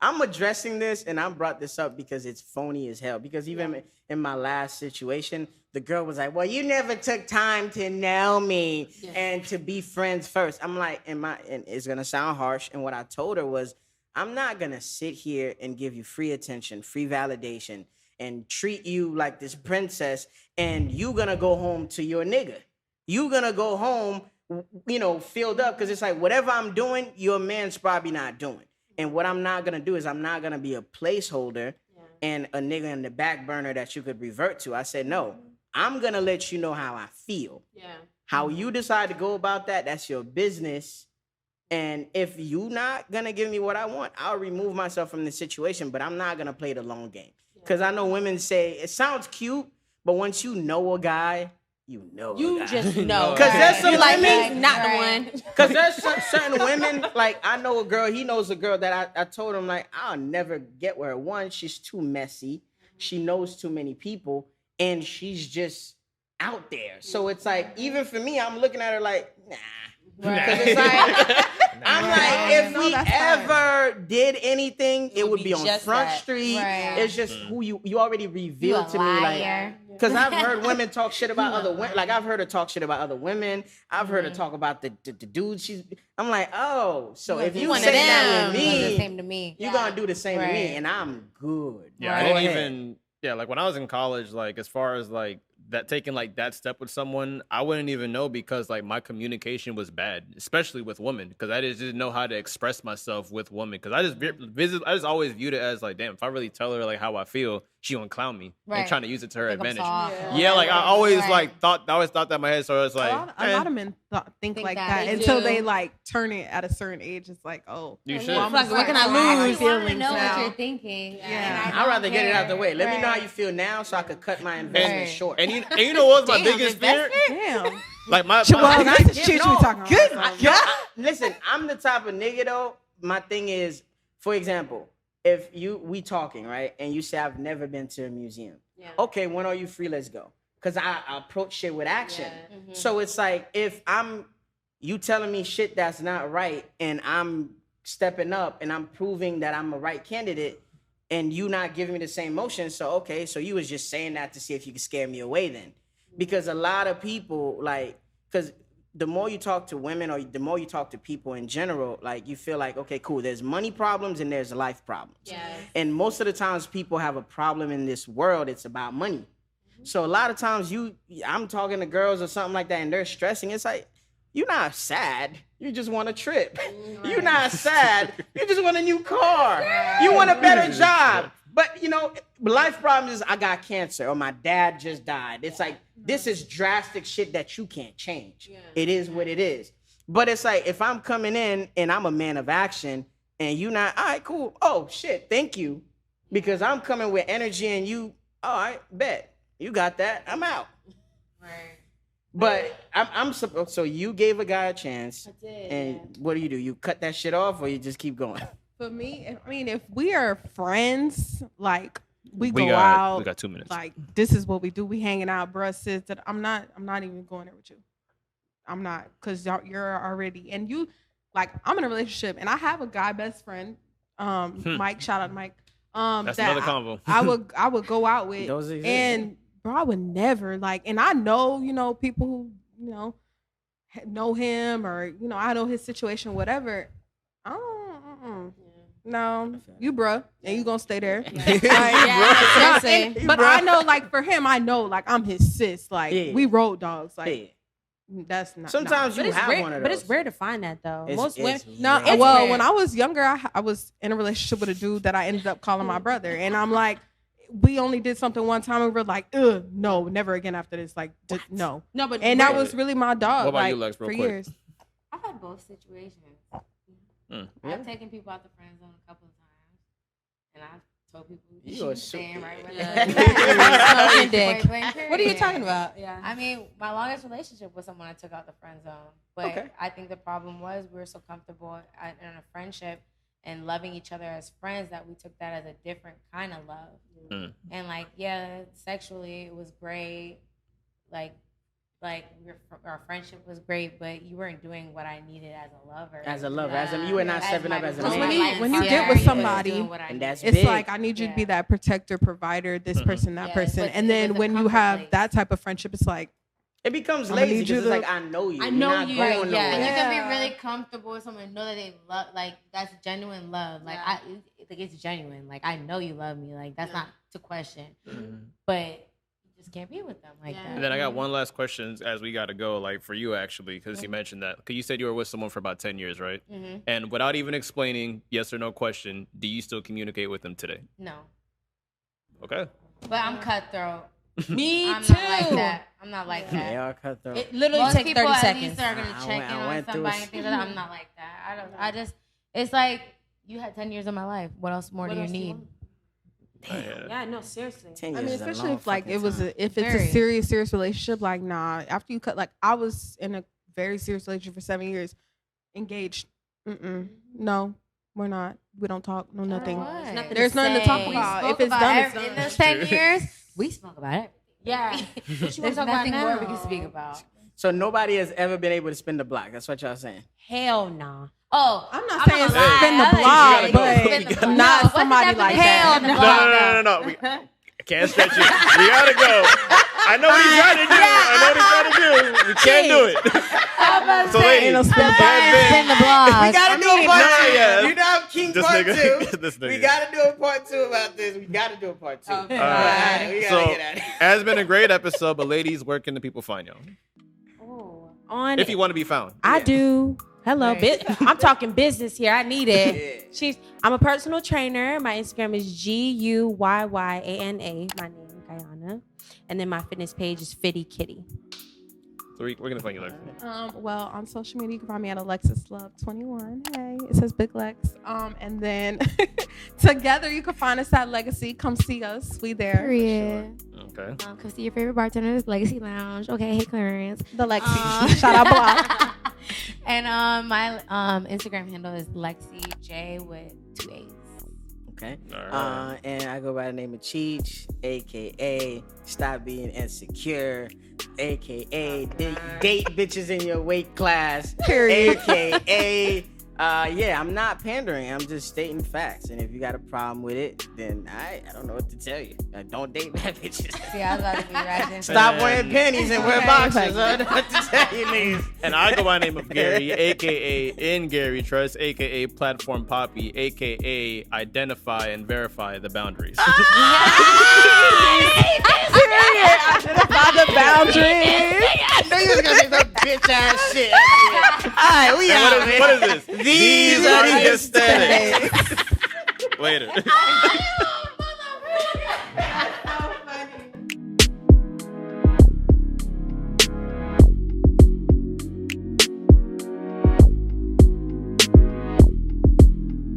Speaker 1: I'm addressing this, and I brought this up because it's phony as hell. Because even in my last situation, the girl was like, "Well, you never took time to know me and to be friends first." I'm like, and it's gonna sound harsh. And what I told her was, I'm not gonna sit here and give you free attention, free validation, and treat you like this princess, and you gonna go home to your nigga. You gonna go home filled up, because it's like whatever I'm doing, your man's probably not doing. And what I'm not gonna do is I'm not gonna be a placeholder and a nigga in the back burner that you could revert to. I said, no, I'm gonna let you know how I feel.
Speaker 2: Yeah.
Speaker 1: How you decide to go about that, that's your business. And if you not gonna give me what I want, I'll remove myself from the situation, but I'm not gonna play the long game. Because I know women say, it sounds cute, but once you know a guy, you know.
Speaker 2: You just know.
Speaker 1: Because there's some
Speaker 2: like,
Speaker 1: women,
Speaker 2: he's not the one.
Speaker 1: because there's certain women, like I know a girl, he knows a girl that I told him, like, I'll never get with her. One, she's too messy. She knows too many people, and she's just out there. So it's like, even for me, I'm looking at her like, nah. Because it's like, I'm like, if we ever did anything, it would be on Front Street.
Speaker 5: Right.
Speaker 1: It's just who you already revealed to me. Like, because I've heard women talk shit about other women. Like, I've heard her talk shit about other women. I've heard her talk about the dudes. I'm like, oh, so if you say that with me,
Speaker 5: the same to me.
Speaker 1: you're going to do the same to me, and I'm good.
Speaker 3: Yeah, I didn't even, like when I was in college, like as far as like that taking like that step with someone, I wouldn't even know, because like my communication was bad, especially with women, because I just didn't know how to express myself with women, because I just always viewed it as like, damn, if I really tell her like how I feel, she gonna clown me and trying to use it to her advantage. Like I always I always thought that in my head, so it's like
Speaker 4: a lot of men think like that until they like turn it at a certain age. It's like, oh,
Speaker 3: you should.
Speaker 4: What can I lose?
Speaker 5: I want to know what you're thinking.
Speaker 4: Yeah,
Speaker 1: I'd rather get it out the way. Let me know how you feel now, so I could cut my investment short.
Speaker 3: And you know what's my biggest fear?
Speaker 4: Damn.
Speaker 3: Like my
Speaker 4: Well, that's the shit we talking about.
Speaker 1: Good. Listen, I'm the type of nigga though. My thing is, for example, if we talking, right, and you say I've never been to a museum. Yeah. Okay, when are you free? Let's go. Cause I approach shit with action. Yeah. Mm-hmm. So it's like, if you telling me shit that's not right, and I'm stepping up and I'm proving that I'm a right candidate, and you not giving me the same motion. So okay, so you was just saying that to see if you could scare me away then. Because a lot of people, like, because the more you talk to women, or the more you talk to people in general, like, you feel like, okay, cool, there's money problems and there's life problems. Yes. And most of the times people have a problem in this world, it's about money. Mm-hmm. So a lot of times I'm talking to girls or something like that, and they're stressing. It's like, you're not sad. You just want a trip. Right. You're not sad. You just want a new car. Right. You want a better job. But, life problem is I got cancer, or my dad just died. It's like, this is drastic shit that you can't change. Yeah. It is what it is. But it's like, if I'm coming in and I'm a man of action, and you not, all right, cool. Oh, shit, thank you. Because I'm coming with energy, and you, all right, bet. You got that. I'm out. Right. But I'm supposed, so you gave a guy a chance. I did. And what do? You cut that shit off, or you just keep going?
Speaker 4: For me, if we are friends, like we go out,
Speaker 3: we got 2 minutes.
Speaker 4: Like, this is what we do. We hanging out, bruh, sis. That I'm not even going there with you. I'm not, because you're already, and you, like, I'm in a relationship, and I have a guy best friend, Mike. Shout out Mike.
Speaker 3: That's that another convo.
Speaker 4: I would go out with, and bro, I would never, like, and I know, people who know him, or I know his situation, whatever. I don't. No, you bruh, and you gonna stay there. But I know, like, for him, I know, like, I'm his sis. Like, we road dogs. Like, that's not.
Speaker 1: Sometimes you have
Speaker 2: rare,
Speaker 1: one of those.
Speaker 2: But it's rare to find that, though.
Speaker 1: Most women.
Speaker 4: Well, when I was younger, I was in a relationship with a dude that I ended up calling my brother, and I'm like, we only did something one time, and we're like, ugh, no, never again after this. Like, no. But that was really my dog.
Speaker 3: What about
Speaker 4: like,
Speaker 3: you, Lex, real
Speaker 4: for
Speaker 3: quick?
Speaker 4: years.
Speaker 5: I've had both situations. I've taken people out the friend zone a couple of times, and I've told people
Speaker 1: you are
Speaker 5: staying right with
Speaker 2: us. What are you talking about?
Speaker 5: Yeah, I mean, my longest relationship was someone I took out the friend zone, but I think the problem was we were so comfortable in a friendship and loving each other as friends that we took that as a different kind of love. And like, sexually it was great, like our friendship was great, but you weren't doing what I needed as a lover.
Speaker 1: You were not stepping up as a man.
Speaker 4: When you get with somebody,
Speaker 1: and that's
Speaker 4: it's
Speaker 1: big.
Speaker 4: like, I need you to be that protector, provider, this person, that person. And then when you have that type of friendship, it's like,
Speaker 1: it becomes lazy, because it's like, I know you.
Speaker 5: I know you.
Speaker 1: Right,
Speaker 5: and you can be really comfortable with someone, know that they love, like, that's genuine love. Like, it's genuine. Like, I know you love me. Like, that's not to question. But just can't be with them like that.
Speaker 3: And then I got one last question as we got to go, like for you actually, because you mentioned that. Because you said you were with someone for about 10 years, right? And without even explaining, yes or no question, do you still communicate with them today?
Speaker 5: No.
Speaker 3: Okay.
Speaker 5: But I'm cutthroat.
Speaker 2: Me
Speaker 5: I'm
Speaker 2: too.
Speaker 5: not like that. I'm not like
Speaker 1: They
Speaker 5: that.
Speaker 1: are cutthroat.
Speaker 2: It literally
Speaker 5: Most
Speaker 2: takes
Speaker 5: people
Speaker 2: 30
Speaker 5: at
Speaker 2: seconds.
Speaker 5: least are gonna
Speaker 1: I
Speaker 5: check
Speaker 1: went-
Speaker 5: in
Speaker 1: I
Speaker 5: on
Speaker 1: went through
Speaker 5: somebody
Speaker 1: a-
Speaker 5: and things like that. I'm not like that. I just it's like you had 10 years of my life. What else more
Speaker 2: What
Speaker 5: do you
Speaker 2: else do you
Speaker 5: need?
Speaker 2: want?
Speaker 3: Yeah.
Speaker 2: Yeah, no, seriously.
Speaker 1: 10
Speaker 4: I mean,
Speaker 1: years is a
Speaker 4: especially
Speaker 1: long
Speaker 4: if like
Speaker 1: fucking
Speaker 4: it was
Speaker 1: time.
Speaker 4: if it's
Speaker 5: Very.
Speaker 4: a serious relationship, like nah. After you cut, like I was in a very serious relationship for 7 years, engaged. No, we're not. We don't talk. No, nothing.
Speaker 5: What?
Speaker 2: There's nothing
Speaker 4: There's nothing to talk
Speaker 2: say.
Speaker 4: about.
Speaker 5: Spoke
Speaker 4: If it's
Speaker 5: about
Speaker 4: done, it's
Speaker 5: every-
Speaker 4: done.
Speaker 5: In those 10 years, we spoke about it.
Speaker 2: Yeah. What you want
Speaker 5: There's
Speaker 2: to talk about
Speaker 5: nothing
Speaker 2: now?
Speaker 5: more we can speak about.
Speaker 1: So nobody has ever been able to spin the block. That's what y'all saying.
Speaker 2: Hell nah.
Speaker 5: Oh,
Speaker 4: I'm not saying
Speaker 5: gonna lie.
Speaker 4: spin the
Speaker 5: I like
Speaker 4: block,
Speaker 3: you gotta go.
Speaker 5: spin the
Speaker 4: but
Speaker 5: block.
Speaker 4: not
Speaker 5: What's the
Speaker 4: somebody like
Speaker 5: definition
Speaker 4: that.
Speaker 5: of the block,
Speaker 3: No. We can't stretch it. We gotta go. I know what he's trying to do. I know what he's trying to do. We can't do it. So
Speaker 4: Ain't no
Speaker 3: ladies,
Speaker 4: spin
Speaker 3: it
Speaker 4: block.
Speaker 3: has been-
Speaker 5: Spin the block.
Speaker 1: We gotta do a part
Speaker 3: No,
Speaker 1: two.
Speaker 3: yeah.
Speaker 1: You know I'm King
Speaker 3: This
Speaker 1: part
Speaker 3: nigga-
Speaker 1: two.
Speaker 3: this nigga.
Speaker 1: We gotta do a part two about this. We gotta do a part two.
Speaker 2: Okay.
Speaker 1: All right, we gotta
Speaker 3: So,
Speaker 1: get out of here.
Speaker 3: has been a great episode, but ladies, where can the people find y'all?
Speaker 2: On
Speaker 3: If you want to be found.
Speaker 2: I do. Hello,
Speaker 5: Right.
Speaker 2: I'm talking business here. I need it.
Speaker 1: Yeah.
Speaker 2: I'm a personal trainer. My Instagram is GUYYANA. My name, Guyana. And then my fitness page is Fitty Kitty.
Speaker 3: So we're going to find you later.
Speaker 4: Well, on social media, you can find me at Alexis Love 21. Hey, it says Big Lex. And then together, you can find us at Legacy. Come see us. We there.
Speaker 5: Period.
Speaker 3: Okay.
Speaker 5: Come see your favorite bartenders, Legacy Lounge. Okay, hey Clarence.
Speaker 4: The Lexi. Shout out Block.
Speaker 5: And my Instagram handle is Lexi J with 2 A's.
Speaker 1: Okay.
Speaker 3: All right.
Speaker 1: And I go by the name of Cheech, aka Stop Being Insecure, aka Date Bitches in Your Weight Class,
Speaker 4: Period.
Speaker 1: aka I'm not pandering. I'm just stating facts. And if you got a problem with it, then I don't know what to tell you. Don't date bad bitches.
Speaker 5: See, I was about to be right there.
Speaker 1: Stop wearing panties and wear
Speaker 4: Okay.
Speaker 1: boxers. I don't know what to tell you, niggas.
Speaker 3: And I go by the name of Gary, aka In Gary Trust, aka Platform Poppy, aka Identify and Verify the Boundaries.
Speaker 4: Identify the boundaries.
Speaker 1: I knew you was gonna say some bitch ass shit. All right, we
Speaker 3: And
Speaker 1: out.
Speaker 3: what is this?
Speaker 1: These are the
Speaker 3: aesthetics. Later.